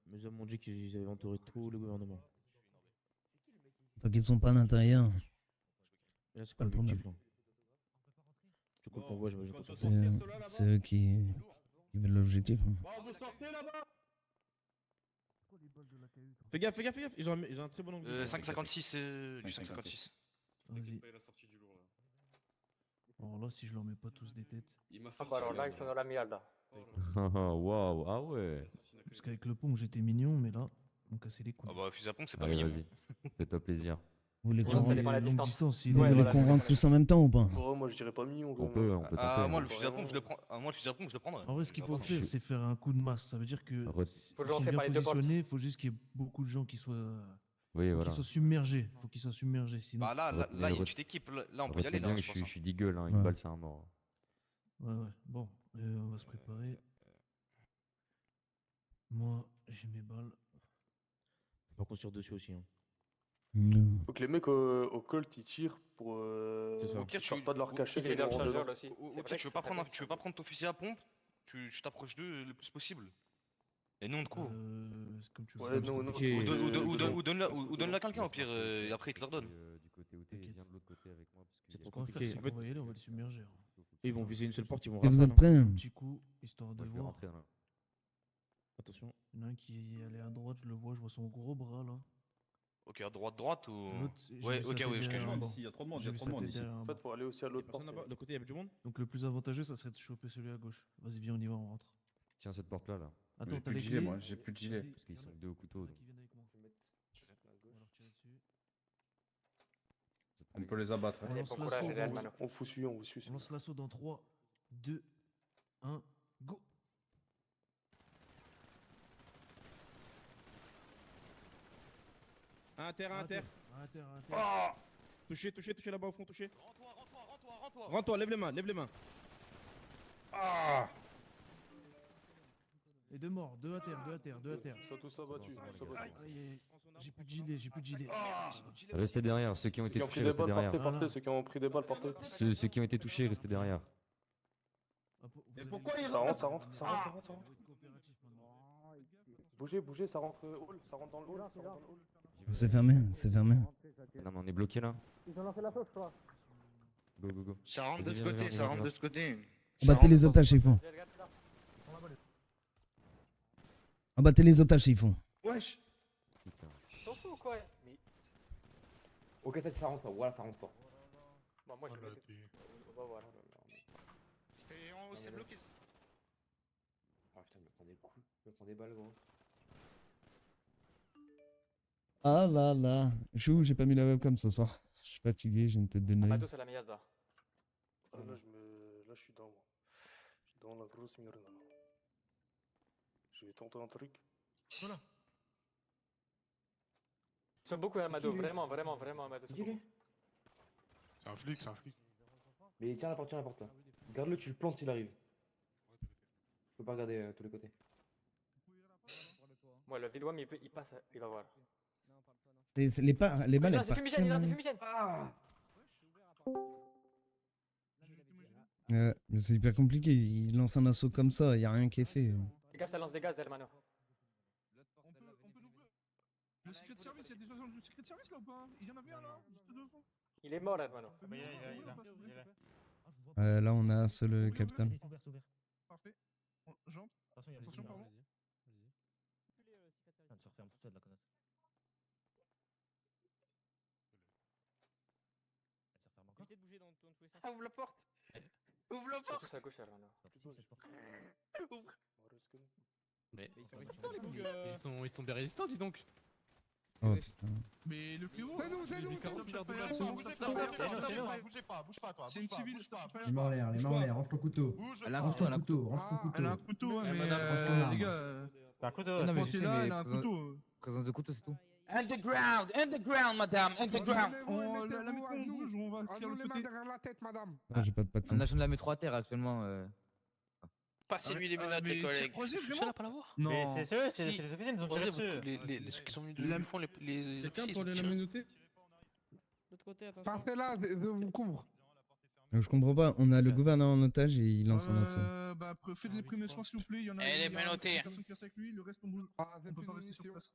Speaker 5: Mes hommes m'ont dit qu'ils avaient entouré tout le gouvernement.
Speaker 2: Tant qu'ils sont pas à l'intérieur.
Speaker 5: Et là, c'est
Speaker 2: pas
Speaker 5: pas
Speaker 2: le problème.
Speaker 5: l'objectif, là. Tu comprends, ouais, j'imagine pas.
Speaker 2: C'est eux qui veulent l'objectif. hein.
Speaker 1: Vous sortez là-bas.
Speaker 5: Fais gaffe, fais gaffe, fais gaffe. Ils ont un très bon angle.
Speaker 4: 5,56 du 5,56.
Speaker 9: Vas-y. Alors là, si je leur mets pas tous des têtes.
Speaker 3: Ah bah alors là, ils sont dans la merde.
Speaker 13: Waouh, ah ouais.
Speaker 9: Parce qu'avec le pont, j'étais mignon, mais là, on cassait les couilles.
Speaker 4: Ah bah fusil à pompe c'est pas
Speaker 13: Allez,
Speaker 4: mignon.
Speaker 13: vas-y. Fais-toi plaisir.
Speaker 2: Vous voulez
Speaker 3: Ça
Speaker 2: convaincre
Speaker 3: dépend de la
Speaker 9: longue
Speaker 3: distance.
Speaker 2: vous voulez convaincre tous en même temps ou pas?
Speaker 6: Moi, je dirais pas mignon.
Speaker 13: On peut tenter.
Speaker 4: Ah moi le fusil à pompe je le prends. Ah moi le fusil à pompe je le prendrais.
Speaker 9: En vrai, ce qu'il faut faire, c'est faire un coup de masse. Ça veut dire que
Speaker 3: Faut le lancer
Speaker 9: bien
Speaker 3: par les deux portes.
Speaker 9: positionné, il faut juste qu'il y ait beaucoup de gens qui soient,
Speaker 13: Oui,
Speaker 9: faut
Speaker 13: voilà.
Speaker 9: qu'ils soient submergés. Faut qu'ils soient submergés, sinon.
Speaker 4: Bah là il y a une petite équipe. Là on peut y aller là.
Speaker 13: Bien,
Speaker 4: Je
Speaker 13: je
Speaker 4: pense.
Speaker 13: suis d'igueule, hein. Une
Speaker 2: Ouais.
Speaker 13: balle, c'est un mort.
Speaker 9: Ouais. Bon, on va se préparer. Moi, j'ai mes balles.
Speaker 5: Par contre, sur dessus aussi. Hein.
Speaker 2: Non.
Speaker 6: Faut que les mecs au Colt ils tirent pour.
Speaker 5: C'est ça.
Speaker 4: Au pire,
Speaker 6: Ils sortent pas de leur cachet.
Speaker 3: Il est dans le chargeur là aussi.
Speaker 4: Au pire, tu veux pas prendre ton fusil à pompe, tu t'approches d'eux le plus possible. Et nous on te court.
Speaker 9: Comme tu
Speaker 6: Ouais,
Speaker 9: veux.
Speaker 6: non,
Speaker 4: Ou donne-la à quelqu'un au pire, et après il te leur donne.
Speaker 13: Du côté où t'es, viens de l'autre côté avec moi. Parce que
Speaker 5: C'est
Speaker 9: Ce
Speaker 5: trop
Speaker 9: qu'on va faire,
Speaker 5: compliqué.
Speaker 9: c'est
Speaker 5: En
Speaker 9: qu'on
Speaker 5: fait,
Speaker 9: va y aller, on va les submerger.
Speaker 5: ils vont viser une seule porte, ils vont
Speaker 2: Et vous
Speaker 5: rafale,
Speaker 2: êtes prêts?
Speaker 9: Un petit coup, histoire de
Speaker 13: moi, je vais
Speaker 9: voir.
Speaker 13: rentrer là.
Speaker 5: Attention.
Speaker 9: Il y en a un qui est allé à droite, je le vois, je vois son gros bras là.
Speaker 4: Ok, à droite ou.
Speaker 9: L'autre, j'ai
Speaker 4: Ouais,
Speaker 9: vu sa
Speaker 4: ok,
Speaker 9: tête
Speaker 4: ouais, je
Speaker 9: derrière
Speaker 4: connais.
Speaker 9: un banc.
Speaker 1: Ici, il y a trop de monde, il y
Speaker 9: J'ai
Speaker 1: a
Speaker 9: vu
Speaker 1: trop
Speaker 9: sa
Speaker 1: de monde
Speaker 9: tête
Speaker 1: ici.
Speaker 9: derrière un
Speaker 6: En
Speaker 9: banc.
Speaker 6: fait, faut aller aussi à l'autre porte.
Speaker 5: Personne là-bas. De côté, il y a du monde.
Speaker 9: Donc le plus avantageux, ça serait de choper celui à gauche. Vas-y, viens, on y va, on rentre.
Speaker 13: Tiens, cette porte-là, là.
Speaker 9: Attends,
Speaker 1: J'ai
Speaker 9: t'as
Speaker 1: plus de
Speaker 9: les
Speaker 1: gilet,
Speaker 9: clés.
Speaker 1: moi, j'ai plus de gilet.
Speaker 9: Vas-y,
Speaker 13: Parce qu'ils
Speaker 9: y en
Speaker 13: sont
Speaker 9: a-
Speaker 13: deux au couteau.
Speaker 9: y en a
Speaker 13: donc.
Speaker 9: qui viennent avec moi. On va leur tirer dessus.
Speaker 1: On peut les abattre.
Speaker 9: On
Speaker 1: hein.
Speaker 9: lance
Speaker 3: bon
Speaker 9: l'assaut
Speaker 3: courage, Real
Speaker 9: dans-
Speaker 3: Mano.
Speaker 6: On vous suit, on vous suit.
Speaker 9: on lance l'assaut dans 3, 2, 1, go!
Speaker 5: Un à terre, un à terre.
Speaker 9: À terre, à terre.
Speaker 5: Touché là-bas au fond, touché.
Speaker 4: Rends-toi.
Speaker 5: Rends-toi, lève les mains, lève les mains.
Speaker 9: Et deux morts, deux à terre, deux à terre, deux à terre.
Speaker 6: Ils sont tous abattus.
Speaker 9: Aïe, aïe, j'ai plus de gilet, j'ai plus de gilet.
Speaker 13: Restez derrière, ceux qui ont
Speaker 6: Ceux
Speaker 13: été
Speaker 6: qui ont pris
Speaker 13: touchés,
Speaker 6: des
Speaker 13: restez
Speaker 6: balles,
Speaker 13: derrière.
Speaker 6: partez, partez. Ceux qui ont pris des balles, partez.
Speaker 13: Ceux qui ont été touchés, restez derrière.
Speaker 1: Mais pourquoi ils
Speaker 6: Ça rentre, ça rentre, ça rentre, ça rentre, ça rentre.
Speaker 9: Coopératif maintenant.
Speaker 6: Bougez, ça rentre hall, ça rentre dans le hall, ça rentre dans le hall.
Speaker 2: C'est fermé, c'est fermé.
Speaker 13: Non, mais on est bloqué là.
Speaker 3: Ils ont lancé la sauce, je crois.
Speaker 13: Go, go, go.
Speaker 7: Ça rentre de
Speaker 13: Vas-y,
Speaker 7: ce
Speaker 13: viens,
Speaker 7: côté,
Speaker 13: viens,
Speaker 7: ça
Speaker 13: viens,
Speaker 7: rentre
Speaker 13: viens.
Speaker 7: de ce côté.
Speaker 2: Abattez les otages s'ils font. Abattez les otages s'ils font.
Speaker 6: Wesh.
Speaker 13: Putain.
Speaker 3: Ils s'en foutent ou quoi? Mais.
Speaker 8: Ok, ça rentre, voilà, ça rentre fort.
Speaker 3: Bon, moi je le mets. Bah voilà.
Speaker 7: C'est bloqué.
Speaker 8: Ah putain, je me prends des coups, je me prends des balles, gros.
Speaker 2: Ah là là. Chou, j'ai pas mis la webcam ce soir. Je suis fatigué, j'ai une tête de
Speaker 3: Ah,
Speaker 2: naïf.
Speaker 3: tous à la merde là.
Speaker 6: Là, je suis dans moi. Je suis dans la grosse merde là. Je vais tenter un truc.
Speaker 3: Voilà. Ils sont beaucoup Amado, vraiment Amado.
Speaker 8: Dis-le.
Speaker 4: C'est un flic.
Speaker 8: Mais tiens la porte, là. Garde-le, tu le plantes s'il arrive. Je peux pas regarder tous les côtés.
Speaker 3: Ouais, le vidéo, mais il passe, il va voir.
Speaker 2: Les balles,
Speaker 3: Il
Speaker 2: elles
Speaker 3: lance des
Speaker 2: partent
Speaker 3: fumigènes, il lance des
Speaker 2: tellement.
Speaker 3: fumigènes.
Speaker 2: Mais c'est hyper compliqué, il lance un assaut comme ça, y a rien qui est fait.
Speaker 3: Fais gaffe, ça lance des gaz, hermano.
Speaker 5: On peut l'ouvrir. Le secret service, il y a des agents du secret service là ou pas? Il y en avait un là?
Speaker 3: Il est mort, hermano.
Speaker 2: Là, on a un seul capitaine.
Speaker 5: Parfait. J'entre. Attention, pardon.
Speaker 10: Ça se referme toute seule la connasse. Elle se referme encore. Évitez de bouger dans tous les sens.
Speaker 3: Ah, ouvre la porte. Ouvre la porte. Tous à gauche, hermano.
Speaker 10: Ouvre.
Speaker 4: Mais
Speaker 5: Ils sont bien résistants, dis donc.
Speaker 2: Oh putain.
Speaker 5: Mais le fléau.
Speaker 3: C'est nous,
Speaker 5: les 40 milliards de dollars
Speaker 3: Bouge pas, toi.
Speaker 5: C'est une civile.
Speaker 9: Les mains en l'air, range ton couteau. Range ton couteau, range ton couteau.
Speaker 5: Elle a un couteau, mais
Speaker 9: range ton arme.
Speaker 5: les gars.
Speaker 3: T'as un couteau.
Speaker 5: Non, mais elle a un couteau.
Speaker 9: Présence de couteau, c'est tout.
Speaker 1: Underground, underground, madame, underground.
Speaker 5: La métro, on bouge ou on va tirer le côté?
Speaker 3: derrière la tête, madame.
Speaker 2: Ah, j'ai pas de
Speaker 16: On a de la métro à terre actuellement.
Speaker 4: Passez-lui les menottes, mes collègues. Je suis le seul à pas l'avoir.
Speaker 5: Non.
Speaker 17: Mais c'est eux, c'est les officiers, ils nous ont tiré dessus.
Speaker 4: Ceux qui sont venus du fond, les officiers, ils ont
Speaker 3: les
Speaker 4: tiré.
Speaker 3: menotter. L'autre côté, attention. Partez là, je vous couvre.
Speaker 2: Je comprends pas, on a le gouverneur en otage et il lance un assaut.
Speaker 5: Bah, faites des premiers soins s'il vous plaît. Il y en a
Speaker 4: Elle est
Speaker 5: il y a
Speaker 4: menottée.
Speaker 5: une personne qui reste avec lui, le reste on bouge. On peut pas rester sur place.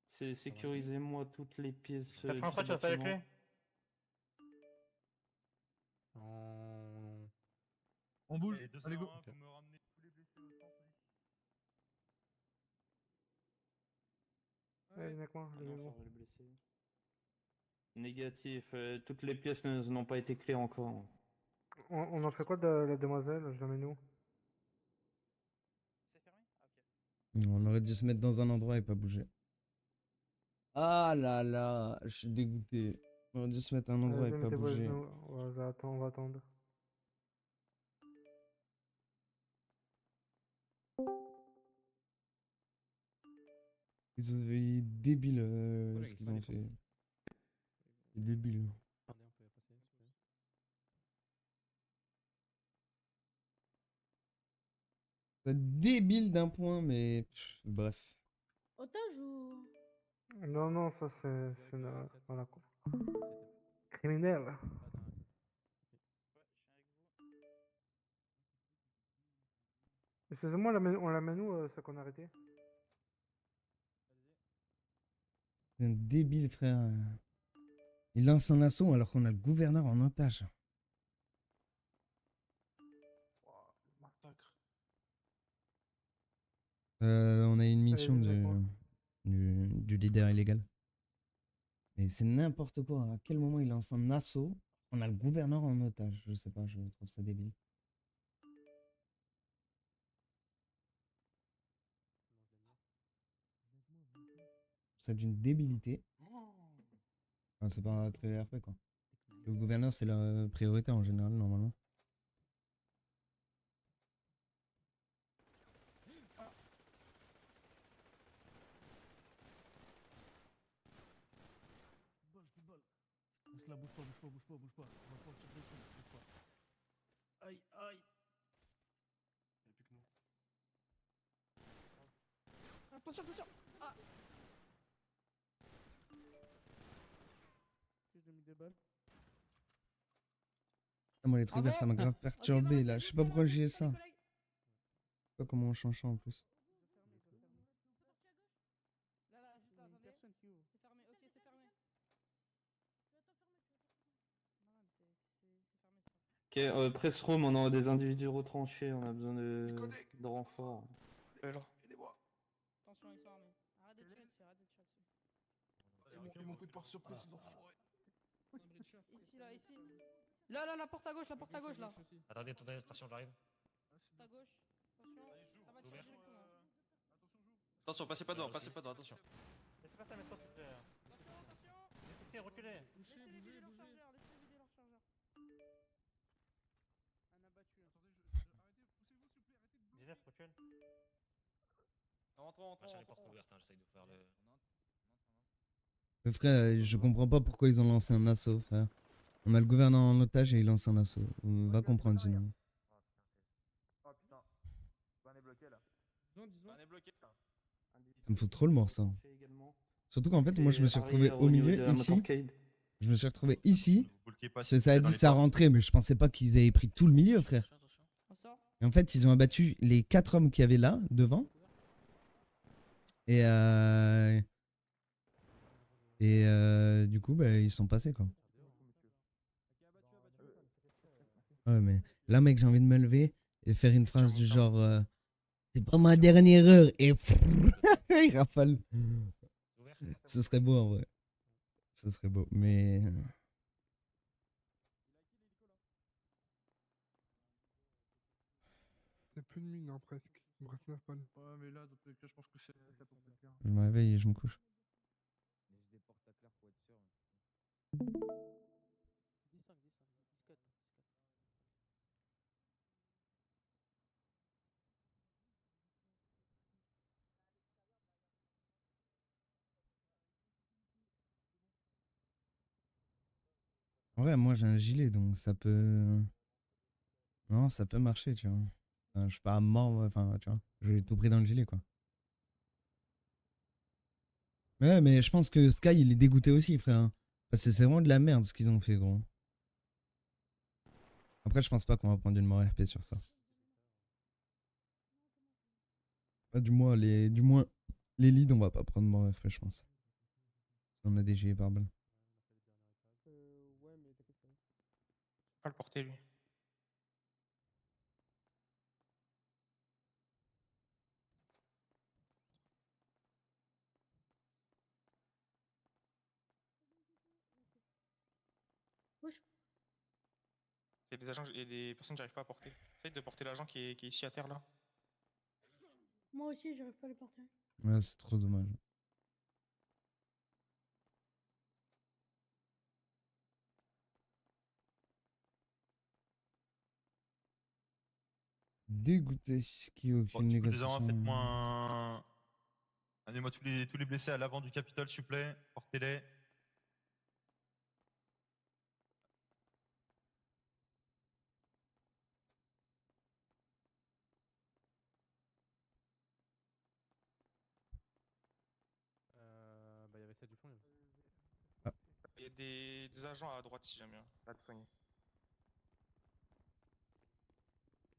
Speaker 17: C'est sécurisez-moi toutes les pièces.
Speaker 5: 83, tu restes avec lui? On bouge, allez go.
Speaker 3: Allez, viens avec moi, levez-vous.
Speaker 17: Négatif, toutes les pièces n'ont pas été clés encore.
Speaker 3: On en fait quoi de la demoiselle? Je l'amène où?
Speaker 2: On aurait dû se mettre dans un endroit et pas bouger. Ah là là, je suis dégoûté. On aurait dû se mettre à un endroit et pas bouger.
Speaker 3: On va attendre.
Speaker 2: Ils ont débile ce qu'ils ont fait. C'est débile. C'est débile d'un point, mais bref.
Speaker 11: Otage ou.
Speaker 3: Non, ça c'est une. Voilà quoi. Criminel. Excusez-moi, on l'amène où, ça qu'on a arrêté?
Speaker 2: C'est un débile, frère. Il lance un assaut alors qu'on a le gouverneur en otage. On a une mission du leader illégal. Mais c'est n'importe quoi. À quel moment il lance un assaut? On a le gouverneur en otage. Je sais pas, je trouve ça débile. C'est d'une débilité. Enfin, c'est pas très RP quoi. Le gouverneur c'est la priorité en général normalement.
Speaker 9: Là, bouge pas. On va pas tirer dessus, bouge pas. Aïe. Y'a plus que nous.
Speaker 11: Attention. Ah.
Speaker 3: J'ai mis des balles.
Speaker 2: Moi les triggers ça m'a grave perturbé là. Je sais pas pourquoi j'ai ça. Je sais pas comment on change ça en plus.
Speaker 11: Là, juste là, attendez. C'est fermé, ok, c'est fermé.
Speaker 17: Ok, press room, on a des individus retranchés, on a besoin de renforts.
Speaker 3: Aidez-moi.
Speaker 11: Attention, ils sont armés. Arrête de tirer dessus.
Speaker 3: Ils m'ont pris par surprise, ils ont foiré.
Speaker 11: Ici. Là, la porte à gauche, là.
Speaker 17: Attendez, attention, j'arrive.
Speaker 11: Porte à gauche. Attention, ça va tirer directement.
Speaker 4: Attention, passez pas devant, attention.
Speaker 17: Laissez passer la métro, s'il te plaît.
Speaker 11: Attention.
Speaker 17: Laissez reculer.
Speaker 11: Laissez-les vider leur chargeur.
Speaker 3: Un abattu.
Speaker 5: Arrêtez, poussez-vous s'il vous plaît, arrêtez de bouger.
Speaker 17: 19, recule.
Speaker 4: Rentrons.
Speaker 17: Machin, les portes ouvertes, j'essaye de faire le.
Speaker 2: Mais frère, je comprends pas pourquoi ils ont lancé un assaut, frère. On a le gouverneur en otage et il lance un assaut. On va comprendre sinon.
Speaker 8: Oh putain. Ban est bloqué là.
Speaker 4: On est bloqué.
Speaker 2: Ça me fout trop le mort ça. Surtout qu'en fait, moi je me suis retrouvé au milieu ici. Je me suis retrouvé ici. Ça a dit ça rentrait, mais je pensais pas qu'ils avaient pris tout le milieu, frère. Et en fait, ils ont abattu les 4 hommes qu'il y avait là, devant. Et du coup, bah, ils sont passés quoi. Ouais, mais là, mec, j'ai envie de me lever et faire une phrase du genre c'est pas ma dernière heure et il rafale. Ce serait beau en vrai. Ce serait beau, mais.
Speaker 3: C'est plus de mine, hein, presque. Il me reste 9 balles.
Speaker 5: Ouais, mais là, dans tous les cas, je pense que c'est ça pour plus clair.
Speaker 2: Je me réveille et je me couche.
Speaker 8: Je déporte à clair pour être sûr.
Speaker 3: 10-5, 10-4.
Speaker 2: En vrai, moi j'ai un gilet donc ça peut. Non, ça peut marcher, tu vois. Enfin, je suis pas mort, enfin, tu vois. J'ai tout pris dans le gilet, quoi. Ouais, mais je pense que Sky il est dégoûté aussi, frère, hein. Parce que c'est vraiment de la merde ce qu'ils ont fait, gros. Après, je pense pas qu'on va prendre une mort RP sur ça. Du moins, les leads, on va pas prendre mort RP, je pense. On a des gilets pare-balles.
Speaker 5: Pas le porter lui. Il y a des agents et des personnes que j'arrive pas à porter. Essaye de porter l'agent qui est ici à terre là.
Speaker 11: Moi aussi, j'arrive pas à le porter.
Speaker 2: Ouais, c'est trop dommage. Dégoûté qu'il n'y ait aucune
Speaker 16: Du coup, désormais,
Speaker 2: négociation.
Speaker 16: faites-moi un. Amenez-moi tous les blessés à l'avant du Capitole, s'il vous plaît. Portez-les.
Speaker 5: Bah, il y avait ça du fond.
Speaker 2: Ah.
Speaker 5: Il y a des agents à droite si jamais. Là, de soigner.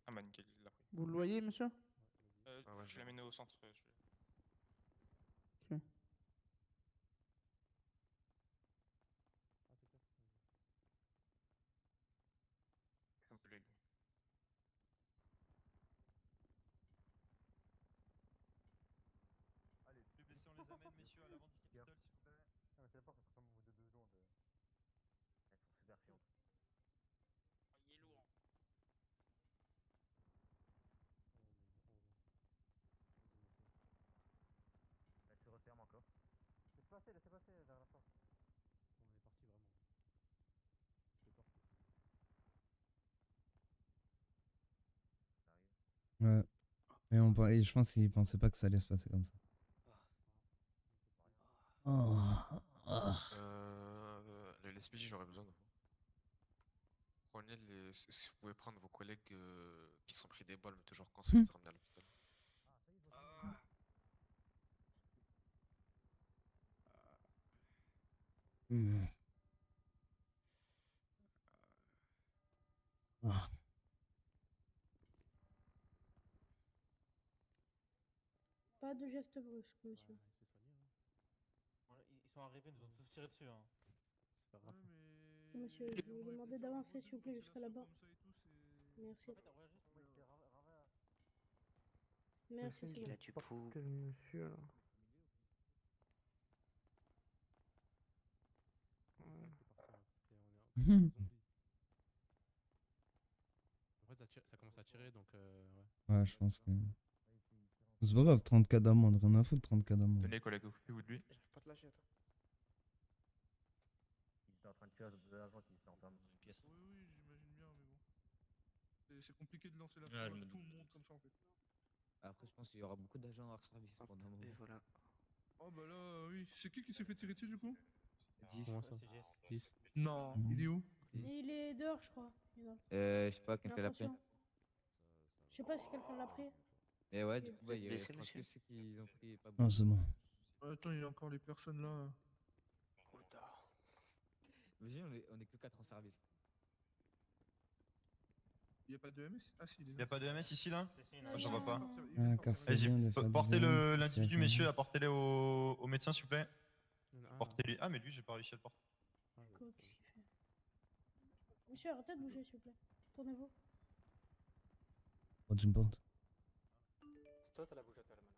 Speaker 5: Ah, bah nickel, il l'a pris.
Speaker 11: Vous le voyez, monsieur?
Speaker 5: Je l'ai amené au centre.
Speaker 11: Ok.
Speaker 5: Un peu lui.
Speaker 16: Allez, tous les blessés, on les amène, messieurs, à l'avant du Capitole, s'il vous plaît.
Speaker 3: Ah, mais c'est pas, ça sera comme au bout de 2 secondes. Elles sont super chiantes.
Speaker 4: Il est lourd.
Speaker 3: Elles se referment encore. Laissez passer la dernière fois.
Speaker 9: On est parti vraiment. Je porte.
Speaker 2: Ouais. Et je pense qu'ils pensaient pas que ça allait se passer comme ça.
Speaker 18: Les SPJ, j'aurais besoin de vous. Prenez les. Si vous pouvez prendre vos collègues qui sont pris des balles, mais toujours conscients, les ramener à l'hôpital.
Speaker 2: Ah.
Speaker 11: Pas de geste brusque, monsieur.
Speaker 3: Ils sont arrivés, nous ont tous tiré dessus. Hein.
Speaker 9: C'est pas grave.
Speaker 11: Monsieur, je vais vous demander d'avancer, s'il vous plaît, jusqu'à là-bas. Merci. Merci, c'est
Speaker 15: Il a
Speaker 11: bon.
Speaker 15: du pou.
Speaker 3: Quel monsieur là.
Speaker 9: En fait, ça commence à tirer, donc ouais.
Speaker 2: Ouais, je pense que. C'est pas grave, 30K d'amende, rien à foutre, 30K d'amende.
Speaker 5: Tenez, collègue, occupez-vous de lui.
Speaker 3: J'arrive pas à te lâcher, attends. Il était en train de tuer deux agents qui étaient enfermés dans une pièce.
Speaker 5: Oui, j'imagine bien, mais bon. C'est compliqué de lancer la
Speaker 3: Ah,
Speaker 5: foudre
Speaker 3: je
Speaker 5: à
Speaker 3: me
Speaker 5: tout le
Speaker 3: doute.
Speaker 5: monde comme ça en fait.
Speaker 10: Après, je pense qu'il y aura beaucoup d'agents hors service pendant un moment.
Speaker 15: Et voilà.
Speaker 5: Oh bah là, oui. C'est qui s'est fait tirer dessus du coup
Speaker 10: 10.
Speaker 9: Comment ça 10.
Speaker 5: Non, il est où
Speaker 11: Et il est dehors, je crois.
Speaker 10: Je sais pas,
Speaker 11: J'ai
Speaker 10: quelqu'un l'a pris.
Speaker 11: l'impression. Je sais pas si quelqu'un l'a pris.
Speaker 10: Et ouais, du coup, bah,
Speaker 15: êtes
Speaker 10: il y a
Speaker 15: blessé,
Speaker 10: je pense
Speaker 15: monsieur
Speaker 10: que ceux qui ont pris pas
Speaker 2: Ah,
Speaker 10: beaucoup.
Speaker 2: c'est bon.
Speaker 5: Attends, il y a encore les personnes là.
Speaker 10: Vas-y, on est que 4 en service.
Speaker 5: Il y a pas de MS? Ah si, il est là.
Speaker 16: Y'a pas de MS ici là?
Speaker 11: Ah,
Speaker 16: J'en vois pas.
Speaker 2: Ah, car c'est
Speaker 16: Vas-y,
Speaker 2: bien de faire des
Speaker 16: portez
Speaker 2: erreurs, c'est
Speaker 16: l'individu,
Speaker 2: assez
Speaker 16: messieurs,
Speaker 2: bien.
Speaker 16: apportez-les au médecin, s'il vous plaît.
Speaker 9: Il y en a un, là.
Speaker 16: Portez-lui. Ah, mais lui, j'ai pas réussi à le porter.
Speaker 11: Quoi, qu'est-ce qu'il fait? Monsieur, arrêtez de bouger, s'il vous plaît. Tournez-vous.
Speaker 2: Oh, tu me portes.
Speaker 3: C'est toi, t'as la bougeotte à la main.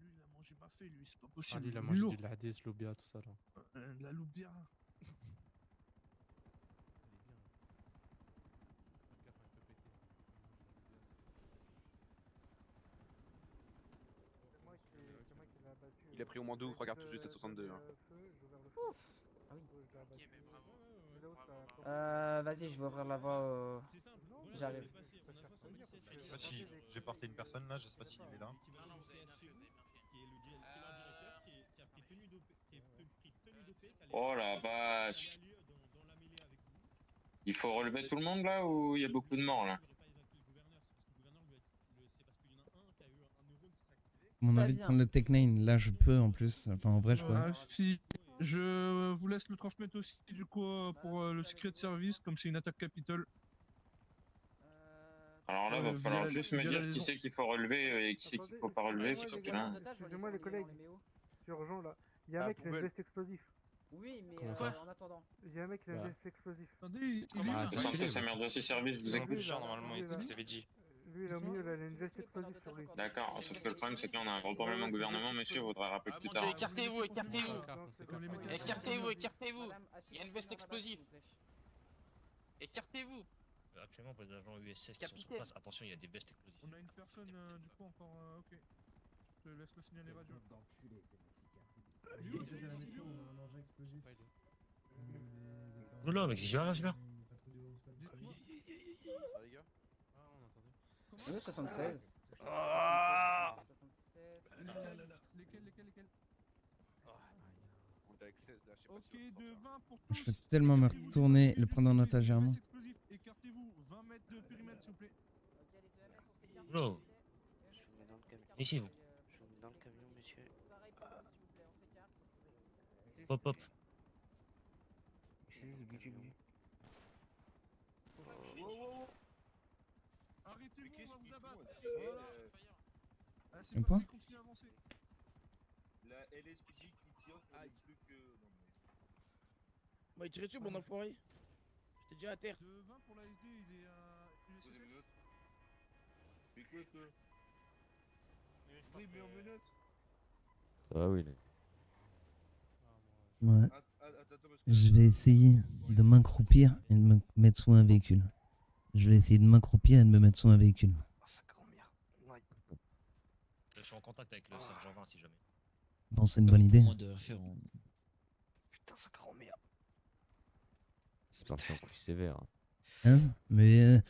Speaker 5: Lui, il a mangé ma fée, lui, c'est pas
Speaker 9: Ah,
Speaker 5: possible.
Speaker 9: lui, il a
Speaker 5: est
Speaker 9: mangé
Speaker 5: lourd.
Speaker 9: du ladis, l'obia, tout ça là.
Speaker 5: De la loubia.
Speaker 9: Il est bien. Fais gaffe, il peut péter.
Speaker 3: C'est moi qui l'ai abattu.
Speaker 4: Il a pris au moins 2 ou 3 cartouches de 762. Hein.
Speaker 3: Ah oui.
Speaker 11: Vas-y, je vais ouvrir la voie. J'arrive.
Speaker 16: Je sais pas si j'ai porté une personne là, je sais pas s'il est là.
Speaker 4: Oh la vache.
Speaker 19: Il faut relever tout le monde là ou il y a beaucoup de morts là?
Speaker 2: On a envie de prendre le Tech 9, là je peux en plus. Enfin en vrai je peux.
Speaker 5: Si je vous laisse le transmettre aussi du coup pour le Secret Service, comme c'est une attaque capitale.
Speaker 19: Alors là, va
Speaker 5: via
Speaker 19: falloir
Speaker 5: la-
Speaker 19: juste me
Speaker 5: via
Speaker 19: dire
Speaker 5: la
Speaker 19: qui
Speaker 5: liaison.
Speaker 19: c'est qu'il faut relever et qui c'est qu'il faut pas relever, parce que là...
Speaker 3: Excusez-moi les collègues, c'est urgent là. Il y a un
Speaker 5: Ah,
Speaker 3: mec qui a une
Speaker 5: poubelle.
Speaker 3: veste explosif.
Speaker 11: Oui, mais
Speaker 3: Comment ça
Speaker 11: en attendant.
Speaker 3: Il y a un mec qui a une
Speaker 11: Bah.
Speaker 3: veste explosif.
Speaker 5: Attendez,
Speaker 19: Le centre emergency service vous écoute.
Speaker 3: normalement, il ce que ça avait dit. Lui là au milieu, là, il a une veste explosive sur lui.
Speaker 19: D'accord, sauf que le problème c'est que là on a un gros problème au gouvernement, monsieur, faudra rappeler plus tard.
Speaker 20: Écartez-vous, écartez-vous. Écartez-vous, écartez-vous. Il y a une veste explosive. Écartez-vous.
Speaker 21: Actuellement, pour les agents USS qui sont sur place, attention, il y a des vestes explosives.
Speaker 5: On a une personne du coup encore. Ok. Je te laisse le signaler radio.
Speaker 21: Oula, mec, j'y vais, celui-là.
Speaker 11: Oui, 76.
Speaker 21: Ah.
Speaker 5: Lesquels Ok, de 20 pour
Speaker 2: Je peux tellement me retourner, le prendre en otage à moi.
Speaker 5: écartez-vous, 20 mètres de périmètre s'il vous plaît.
Speaker 21: Oula. Ici, vous.
Speaker 15: Je vous mets dans le camion, monsieur.
Speaker 21: Hop, hop.
Speaker 5: Arrêtez-vous, on va vous abattre. Voilà. Ah, c'est
Speaker 2: Un
Speaker 5: pas
Speaker 2: point
Speaker 5: vrai, continuez à avancer.
Speaker 21: La LSPJ qui tire sur des trucs.
Speaker 20: Moi, il tirait dessus, bon enfoiré. J'étais déjà à terre.
Speaker 5: De 20 pour la SD, il est à.
Speaker 21: Écoute.
Speaker 5: Oui, mais en menottes.
Speaker 13: Ça va, oui.
Speaker 2: Ouais. Je vais essayer de m'accroupir et de me mettre sous un véhicule. Je vais essayer de m'accroupir et de me mettre sous un véhicule.
Speaker 21: Je suis en contact avec le sergent 20 si jamais.
Speaker 2: Bon, c'est une bonne idée.
Speaker 21: Putain, sa grand-mère.
Speaker 13: C'est parti en plus sévère.
Speaker 2: Hein? Mais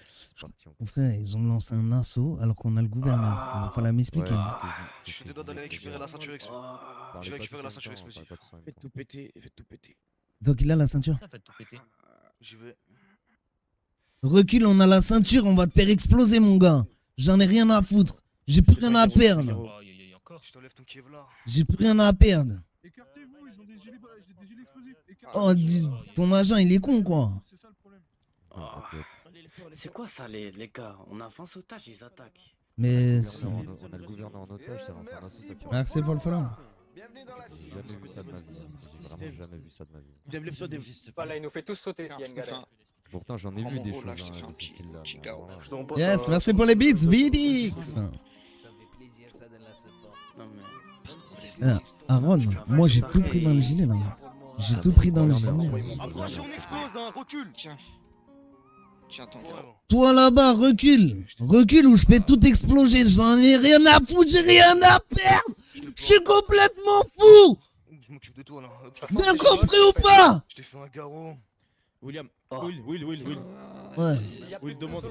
Speaker 2: mon frère, ils ont lancé un assaut alors qu'on a le gouvernement. Il va falloir m'expliquer.
Speaker 4: Je suis des doigts d'aller récupérer la ceinture explosive. Je vais récupérer la ceinture explosive.
Speaker 20: Faites tout péter, faites tout péter.
Speaker 2: Donc il a la ceinture.
Speaker 21: Faites tout péter.
Speaker 4: J'y vais.
Speaker 2: Recule, on a la ceinture, on va te faire exploser mon gars. J'en ai rien à foutre. J'ai plus rien à perdre.
Speaker 4: Je t'enlève ton Kevlar.
Speaker 2: J'ai plus rien à perdre.
Speaker 5: Écartez-vous, ils ont des gilets explosifs.
Speaker 2: Oh, ton agent il est con quoi.
Speaker 5: C'est ça le problème.
Speaker 15: C'est quoi ça, les gars? On avance otage, ils attaquent.
Speaker 2: Mais
Speaker 13: On a le gouvernement en otage, ça lance un assaut.
Speaker 2: Merci Wolfram.
Speaker 13: J'ai jamais vu ça de ma vie. J'ai vraiment jamais vu ça de ma vie.
Speaker 22: Voilà, il nous fait tous sauter s'il y a une galère.
Speaker 13: Pourtant, j'en ai vu des choses hein, de ce style-là. mais alors là-
Speaker 2: Yes, merci pour les beats, VDX. Ah, Aaron, moi j'ai tout pris dans le gilet là. J'ai tout pris dans le gilet.
Speaker 4: Approche, on explose, hein, recule.
Speaker 7: Tiens, attends.
Speaker 2: Toi là-bas, recule. Recule ou je fais tout exploser. J'en ai rien à foutre, j'ai rien à perdre. Je suis complètement fou.
Speaker 4: Je m'occupe de toi là.
Speaker 2: Bien compris ou pas?
Speaker 4: Je t'ai fait un garrot.
Speaker 20: William, Will.
Speaker 2: Ouais.
Speaker 20: Will, demande.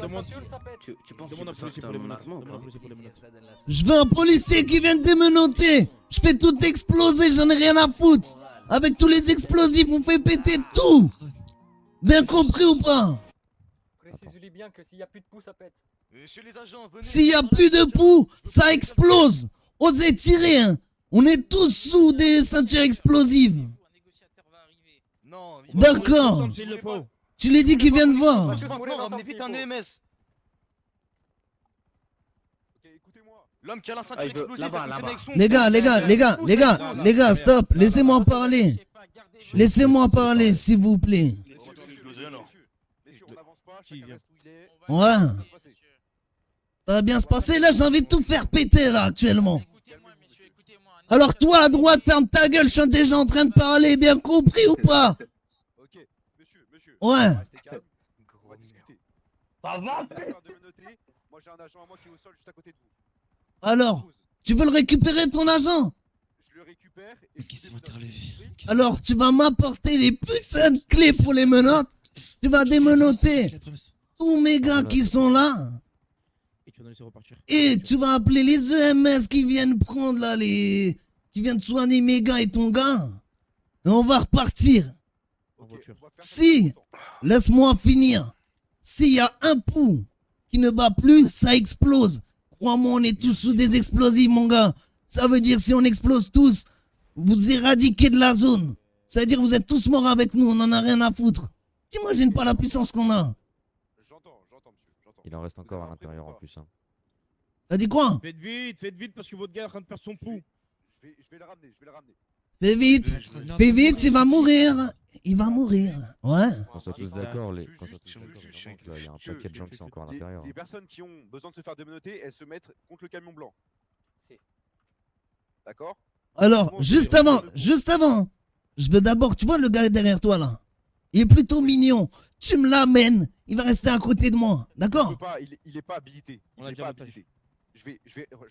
Speaker 15: Tu penses
Speaker 20: Demande un
Speaker 15: que
Speaker 20: policier
Speaker 15: t'as
Speaker 20: pour les
Speaker 15: mon
Speaker 20: menottes.
Speaker 15: argent ou
Speaker 20: Demande un
Speaker 15: pas
Speaker 20: policier pour les menottes.
Speaker 2: Je veux un policier qui vient de démenoter. Je fais tout exploser, j'en ai rien à foutre. Avec tous les explosifs, on fait péter tout. Bien compris ou pas?
Speaker 22: Précise-lui bien que s'il n'y a plus de pouls, ça pète.
Speaker 4: Messieurs les agents, venez.
Speaker 2: S'il y a plus de poux, ça explose. Osez tirer, hein. On est tous sous des ceintures explosives.
Speaker 4: Non,
Speaker 2: D'accord. Tu lui dis qu'il vient de voir.
Speaker 4: Ramenez vite un EMS. L'homme qui a la ceinture explosive, il fonctionne avec son...
Speaker 2: Les gars, stop. Laissez-moi parler. Laissez-moi parler, s'il vous plaît. Ouais. Ça va bien se passer là, j'ai envie de tout faire péter là actuellement. Alors toi à droite, ferme ta gueule, je suis déjà en train de parler, bien compris ou pas? Ouais.
Speaker 5: Ça va. Moi j'ai un agent à moi qui est au sol juste à côté de vous.
Speaker 2: Alors, tu veux le récupérer ton agent?
Speaker 5: Je le récupère et
Speaker 2: Alors tu vas m'apporter les putains de clés pour les menottes. Tu vas démenoter tous mes gars qui sont là.
Speaker 20: Et tu vas nous laisser repartir.
Speaker 2: Et tu vas appeler les EMS qui viennent prendre là qui viennent soigner mes gars et ton gars. Et on va repartir. Si, laisse-moi finir. S'il y a un pouls qui ne bat plus, ça explose. Crois-moi, on est tous sous des explosifs, mon gars. Ça veut dire si on explose tous, vous éradiquez de la zone. Ça veut dire vous êtes tous morts avec nous, on n'en a rien à foutre. T'imagines pas la puissance qu'on a.
Speaker 13: Il en reste encore à l'intérieur en plus. Hein.
Speaker 2: T'as dit quoi?
Speaker 21: Faites vite parce que votre gars est en train de perdre son pouls.
Speaker 16: Je vais le ramener,
Speaker 2: Fais vite, il va mourir. Il va mourir. Ouais.
Speaker 13: Qu'on soit tous d'accord, il y a un paquet de gens qui sont encore à l'intérieur.
Speaker 16: Les personnes qui ont besoin de se faire démenoter, elles se mettent contre le camion blanc. D'accord?
Speaker 2: Alors, juste avant, je veux d'abord, tu vois le gars derrière toi là? Il est plutôt mignon. Tu me l'amènes, il va rester à côté de moi, d'accord?
Speaker 16: Il est pas habilité. Il est pas habilité. Je vais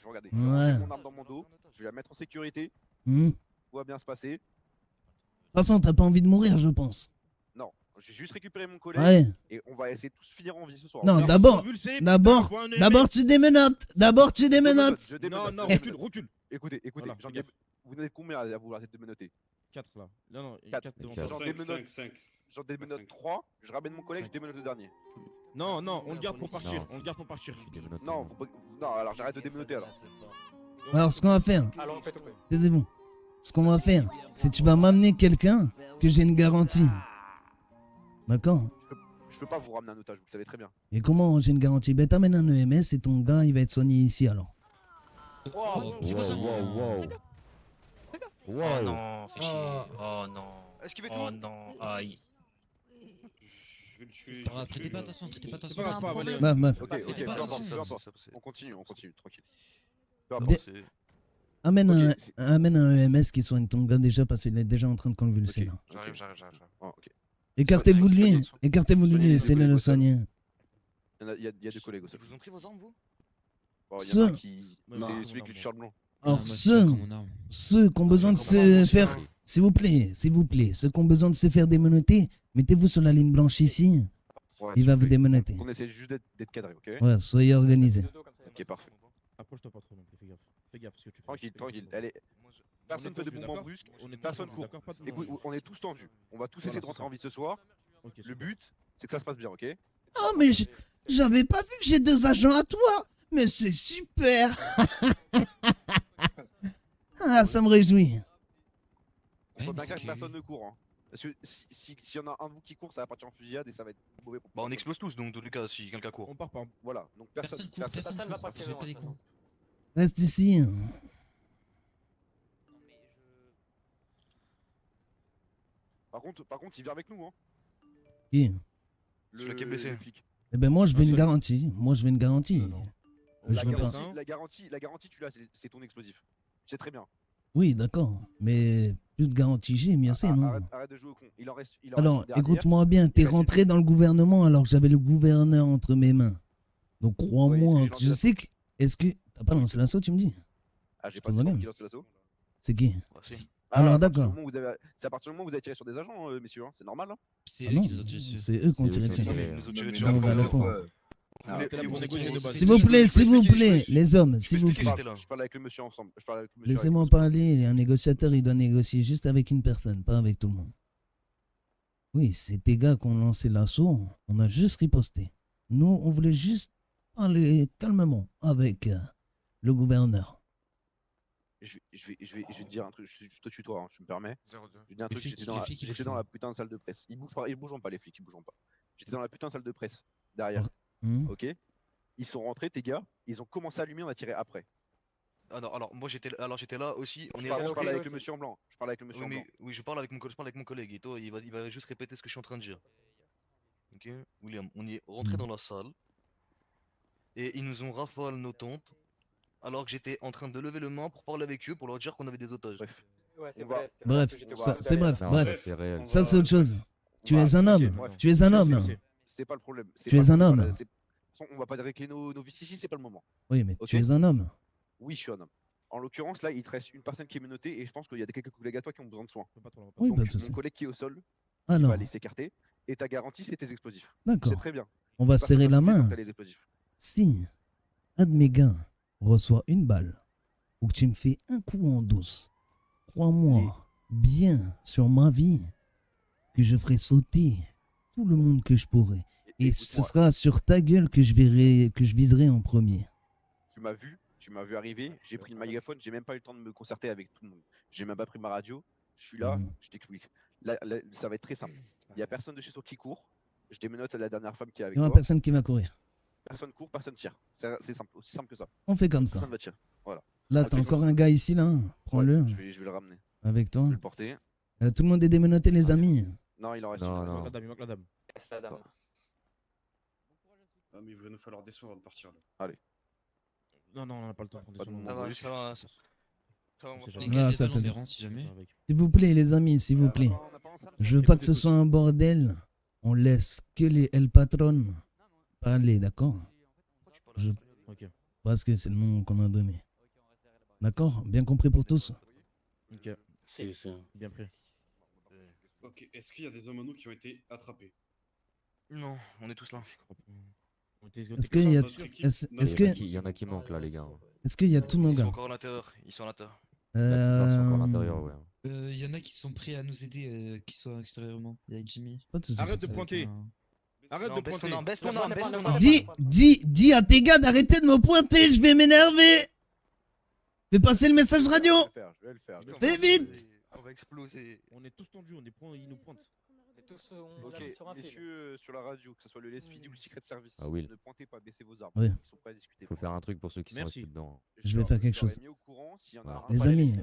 Speaker 16: regarder. Je
Speaker 2: Ouais.
Speaker 16: vais mettre mon arme dans mon dos, je vais la mettre en sécurité.
Speaker 2: Hmm.
Speaker 16: Tout va bien se passer.
Speaker 2: De toute façon, t'as pas envie de mourir, je pense.
Speaker 16: Non, j'ai juste récupéré mon collègue
Speaker 2: Ouais.
Speaker 16: et on va essayer de tous finir en vie ce soir.
Speaker 2: Non, d'abord, tu démenotes. D'abord, tu démenotes.
Speaker 16: Je démenote.
Speaker 21: Non, recule.
Speaker 16: Écoutez,
Speaker 21: Voilà,
Speaker 16: j'en
Speaker 21: fais gaffe.
Speaker 16: vous êtes combien à vouloir être démenoté?
Speaker 21: 4 là. Non,
Speaker 16: 4.
Speaker 21: 4 devant
Speaker 16: J'en
Speaker 21: toi.
Speaker 16: démenote, j'en démenote 3, je ramène mon collègue, je démenote le dernier.
Speaker 21: Non, on le garde pour partir. On le garde pour partir.
Speaker 16: Non, non, alors j'arrête de démenoter alors.
Speaker 2: Alors, ce qu'on va faire,
Speaker 22: Alors, faites tout.
Speaker 2: taisez-vous. Ce qu'on va faire, c'est que tu vas m'amener quelqu'un que j'ai une garantie. D'accord?
Speaker 16: Je peux pas vous ramener un otage, vous le savez très bien.
Speaker 2: Et comment j'ai une garantie? Ben, t'amènes un EMS et ton gars, il va être soigné ici alors.
Speaker 10: C'est quoi ça?
Speaker 15: Oh non, fais chier. Oh non.
Speaker 4: Esquivez
Speaker 15: Oh
Speaker 4: tout.
Speaker 15: non, aïe.
Speaker 1: Je vais le tuer.
Speaker 10: Prêtez pas attention, prêtez pas attention.
Speaker 21: pas grave,
Speaker 10: Pas un
Speaker 21: pas grave,
Speaker 10: problème.
Speaker 2: Meuf.
Speaker 16: Ok,
Speaker 10: Faites pas
Speaker 16: peu importe,
Speaker 10: attention.
Speaker 16: peu importe. On continue, tranquille. Peu
Speaker 2: Dé-
Speaker 16: importe.
Speaker 2: Amène,
Speaker 16: Ok,
Speaker 2: amène un EMS qui soigne ton gars déjà parce qu'il est déjà en train de convulser là.
Speaker 18: J'arrive.
Speaker 16: Ah, ok.
Speaker 2: Écartez-vous de lui, laissez-le le soigner.
Speaker 16: Il y a deux collègues au sol.
Speaker 4: Vous ont pris vos armes, vous?
Speaker 16: Bon, il y en a un
Speaker 2: Ce-
Speaker 16: qui.
Speaker 21: Ouais,
Speaker 16: C'est
Speaker 21: non,
Speaker 16: celui avec le t-shirt blanc.
Speaker 2: Alors
Speaker 10: moi,
Speaker 2: ceux
Speaker 10: je tiens comme mon arme.
Speaker 2: qui ont besoin de se faire, s'il vous plaît, ceux qui ont besoin de se faire démenoter, mettez-vous sur la ligne blanche ici.
Speaker 16: Ouais,
Speaker 2: Il
Speaker 16: s'il
Speaker 2: va
Speaker 16: vous
Speaker 2: vous
Speaker 16: plaît.
Speaker 2: démenoter.
Speaker 16: On essaie juste d'être cadré, ok?
Speaker 2: Ouais, soyez organisés.
Speaker 16: Ok, parfait.
Speaker 21: Approche-toi pas trop non plus, fais gaffe. Fais gaffe ce que tu fais.
Speaker 16: Tranquille. Allez. Personne ne fait des mouvements brusques, personne court. Écoute, on est tous tendus. On va tous essayer de rentrer en vie ce soir. Le but, c'est que ça se passe bien, ok?
Speaker 2: Oh mais j'avais pas vu que j'ai 2 agents à toi. Mais c'est super. Ah, ça me réjouit.
Speaker 16: On voit
Speaker 10: mais
Speaker 16: bien
Speaker 10: c'est
Speaker 16: que
Speaker 10: que-
Speaker 16: personne ne court, hein. Parce que s'il y en a un de vous qui court, ça va partir en fusillade et ça va être mauvais pour
Speaker 4: Bah, on
Speaker 16: personne.
Speaker 4: explose tous, donc, dans tous les cas, si quelqu'un court.
Speaker 21: On part pas.
Speaker 16: Voilà, donc
Speaker 10: Personne court, personne
Speaker 22: personne va
Speaker 10: court.
Speaker 22: pas tirer,
Speaker 10: Je vais pas
Speaker 22: de
Speaker 10: les
Speaker 22: toute
Speaker 10: coups.
Speaker 2: Reste ici.
Speaker 16: Par contre, il vient avec nous, hein.
Speaker 2: Qui?
Speaker 4: Celui qui est blessé.
Speaker 16: le flic.
Speaker 2: Eh ben moi je veux une garantie. Je
Speaker 16: La
Speaker 2: veux pas.
Speaker 16: garantie, tu l'as, c'est ton explosif. C'est très bien.
Speaker 2: Oui, d'accord. Mais plus de garantie j'ai, mieux c'est, non?
Speaker 16: Arrête de jouer au con. Il en reste
Speaker 2: Alors,
Speaker 16: une dernière.
Speaker 2: écoute-moi bien, t'es rentré dans le gouvernement alors que j'avais le gouverneur entre mes mains. Donc crois-moi,
Speaker 16: Oui,
Speaker 2: que je sais que... Est-ce que... T'as pas lancé l'assaut, tu me dis?
Speaker 16: Ah, j'ai
Speaker 2: C'est
Speaker 16: pas
Speaker 2: ton
Speaker 16: dit
Speaker 2: modem.
Speaker 16: qui lance l'assaut.
Speaker 2: C'est qui?
Speaker 16: Ah,
Speaker 2: Alors
Speaker 16: à partir
Speaker 2: d'accord.
Speaker 16: du moment où c'est à partir du moment où vous avez tiré sur des agents, messieurs, hein. C'est normal, hein.
Speaker 10: C'est
Speaker 2: Ah
Speaker 10: eux
Speaker 2: non,
Speaker 10: qui nous ont tiré dessus.
Speaker 2: c'est eux qui ont tiré dessus. Non, bah, le fond.
Speaker 16: Ah,
Speaker 2: S'il vous plaît, les hommes, s'il vous plaît.
Speaker 16: Je parle avec le monsieur ensemble.
Speaker 2: Laissez-moi parler, un négociateur, il doit négocier juste avec une personne, pas avec tout le monde. Oui, c'est tes gars qui ont lancé l'assaut, on a juste riposté. Nous, on voulait juste parler calmement avec le gouverneur.
Speaker 16: Je vais te dire un truc, je te tutoie, hein, tu me permets.
Speaker 18: 02.
Speaker 16: Je vais te dire un
Speaker 10: Les
Speaker 16: truc,
Speaker 10: flics,
Speaker 16: j'étais
Speaker 10: les flics, ils
Speaker 16: dans
Speaker 10: bougent
Speaker 16: la putain de salle de presse. Ils bougent pas les flics, ils bougent pas. J'étais dans la putain de salle de presse, derrière. Ok? Ils sont rentrés, tes gars, ils ont commencé à allumer, on a tiré après.
Speaker 4: Ah non, alors moi j'étais là aussi. On
Speaker 16: Je
Speaker 4: est
Speaker 16: parle
Speaker 4: rentré.
Speaker 16: avec le monsieur en blanc. Je parle avec le monsieur
Speaker 4: Oui,
Speaker 16: en blanc.
Speaker 4: mais oui, je parle avec mon collègue et toi, il va juste répéter ce que je suis en train de dire. Ok, William, on y est rentré dans la salle et ils nous ont rafale nos tentes alors que j'étais en train de lever le main pour parler avec eux pour leur dire qu'on avait des otages.
Speaker 22: Ouais, c'est
Speaker 16: On va-
Speaker 22: vrai. c'était
Speaker 2: Bref,
Speaker 22: parce que j'étais
Speaker 2: ça,
Speaker 22: au
Speaker 2: c'est bref,
Speaker 13: Non,
Speaker 2: bref.
Speaker 13: ça, c'est réel.
Speaker 2: Ça, c'est autre chose. Tu
Speaker 16: Voilà,
Speaker 2: es un homme.
Speaker 16: bref.
Speaker 2: Tu es un homme.
Speaker 16: C'est pas le problème. C'est
Speaker 2: Tu
Speaker 16: pas-
Speaker 2: es un
Speaker 16: c'est pas
Speaker 2: homme.
Speaker 16: la- c'est- On va pas régler nos vices ici, c'est pas le moment.
Speaker 2: Oui, mais
Speaker 16: Ok.
Speaker 2: tu es un homme.
Speaker 16: Oui, je suis un homme. En l'occurrence, là, il te reste une personne qui est menottée et je pense qu'il y a quelques collègues à toi qui ont besoin de soins.
Speaker 2: Oui,
Speaker 16: Donc,
Speaker 2: pas de souci.
Speaker 16: mon collègue qui est au sol, il
Speaker 2: Alors,
Speaker 16: va aller s'écarter et ta garantie, c'est tes explosifs.
Speaker 2: D'accord.
Speaker 16: C'est très bien.
Speaker 2: on va
Speaker 16: Personne
Speaker 2: serrer la
Speaker 16: bouger tant
Speaker 2: main.
Speaker 16: que t'as les explosifs.
Speaker 2: Si un de mes gars reçoit une balle ou que tu me fais un coup en douce, crois-moi, bien sur ma vie, que je ferai sauter tout le monde que je pourrai. Et ce
Speaker 16: Écoute-moi.
Speaker 2: sera sur ta gueule que je viserai en premier.
Speaker 16: Tu m'as vu arriver, j'ai pris le magnétophone, j'ai même pas eu le temps de me concerter avec tout le monde. J'ai même pas pris ma radio, je suis là, je t'explique. Là, ça va être très simple. Il y a personne de chez toi qui court, je démenote la dernière femme qui est avec
Speaker 2: Il n'y aura
Speaker 16: toi.
Speaker 2: personne qui va courir.
Speaker 16: Personne court, personne tire. C'est simple, aussi simple que ça.
Speaker 2: On fait comme ça.
Speaker 16: Personne va tirer. Voilà.
Speaker 2: Là,
Speaker 16: Ok,
Speaker 2: t'as encore un gars ici, là. Prends-le.
Speaker 16: je vais le ramener.
Speaker 2: Avec toi.
Speaker 16: Je vais le porter.
Speaker 2: Tout le monde est démenotté, les amis.
Speaker 16: Non, il en reste
Speaker 13: Non,
Speaker 16: une.
Speaker 13: non.
Speaker 16: Il manque la dame.
Speaker 22: Laisse la dame.
Speaker 21: Ah, mais il va nous falloir des soins avant de partir là.
Speaker 16: Allez.
Speaker 17: Non, non, on n'a pas le temps.
Speaker 4: Ça va, ça va. Ça va, on va faire
Speaker 10: Les
Speaker 2: Ah,
Speaker 10: gars,
Speaker 2: ça
Speaker 10: les balles en
Speaker 2: peut-
Speaker 10: Méran, si jamais.
Speaker 2: S'il vous plaît, les amis, s'il vous plaît. Je veux pas que ce soit un bordel. On laisse que les El Patron parler, d'accord? Parce que c'est le nom qu'on a donné. D'accord? Bien compris pour tous?
Speaker 17: Ok. Bien pris.
Speaker 21: Ok, est-ce qu'il y a des hommes à nous qui ont été attrapés?
Speaker 4: Non, on est tous là.
Speaker 2: Est-ce qu'il y a...
Speaker 13: Il y en a qui manquent là, les gars.
Speaker 2: Est-ce qu'il y a tous nos
Speaker 4: Ils sont
Speaker 2: gars?
Speaker 4: encore à l'intérieur. Ils sont à l'intérieur.
Speaker 13: Ils sont encore à l'intérieur, ouais.
Speaker 10: Il y en a qui sont prêts à nous aider, qui sont extérieurement. Il y a Jimmy.
Speaker 2: Pas de soucis.
Speaker 17: Arrête de
Speaker 10: Avec
Speaker 17: pointer.
Speaker 10: un-
Speaker 17: Arrête de pointer.
Speaker 4: Baisse ton arme, baisse ton arme.
Speaker 2: Dis à tes gars d'arrêter de me pointer, je vais m'énerver. Fais passer le message radio.
Speaker 16: Je vais le faire.
Speaker 2: Fais vite.
Speaker 4: On va exploser.
Speaker 17: On est tous tendus, ils nous pointent.
Speaker 22: Tous, on
Speaker 16: Ok,
Speaker 22: arrive sur un fil.
Speaker 16: messieurs, sur la radio, que ce soit le LSPD ou le Secret Service,
Speaker 13: Ah oui.
Speaker 16: ne pointez pas, baissez vos armes.
Speaker 2: Oui.
Speaker 16: Ils sont prêts à discuter.
Speaker 13: Faut faire un truc pour ceux qui sont
Speaker 17: Merci.
Speaker 13: restés dedans.
Speaker 2: Je vais faire quelque
Speaker 16: Je leur ai
Speaker 2: chose.
Speaker 16: mis au courant s'il y en a
Speaker 13: Voilà.
Speaker 16: un.
Speaker 2: Les amis,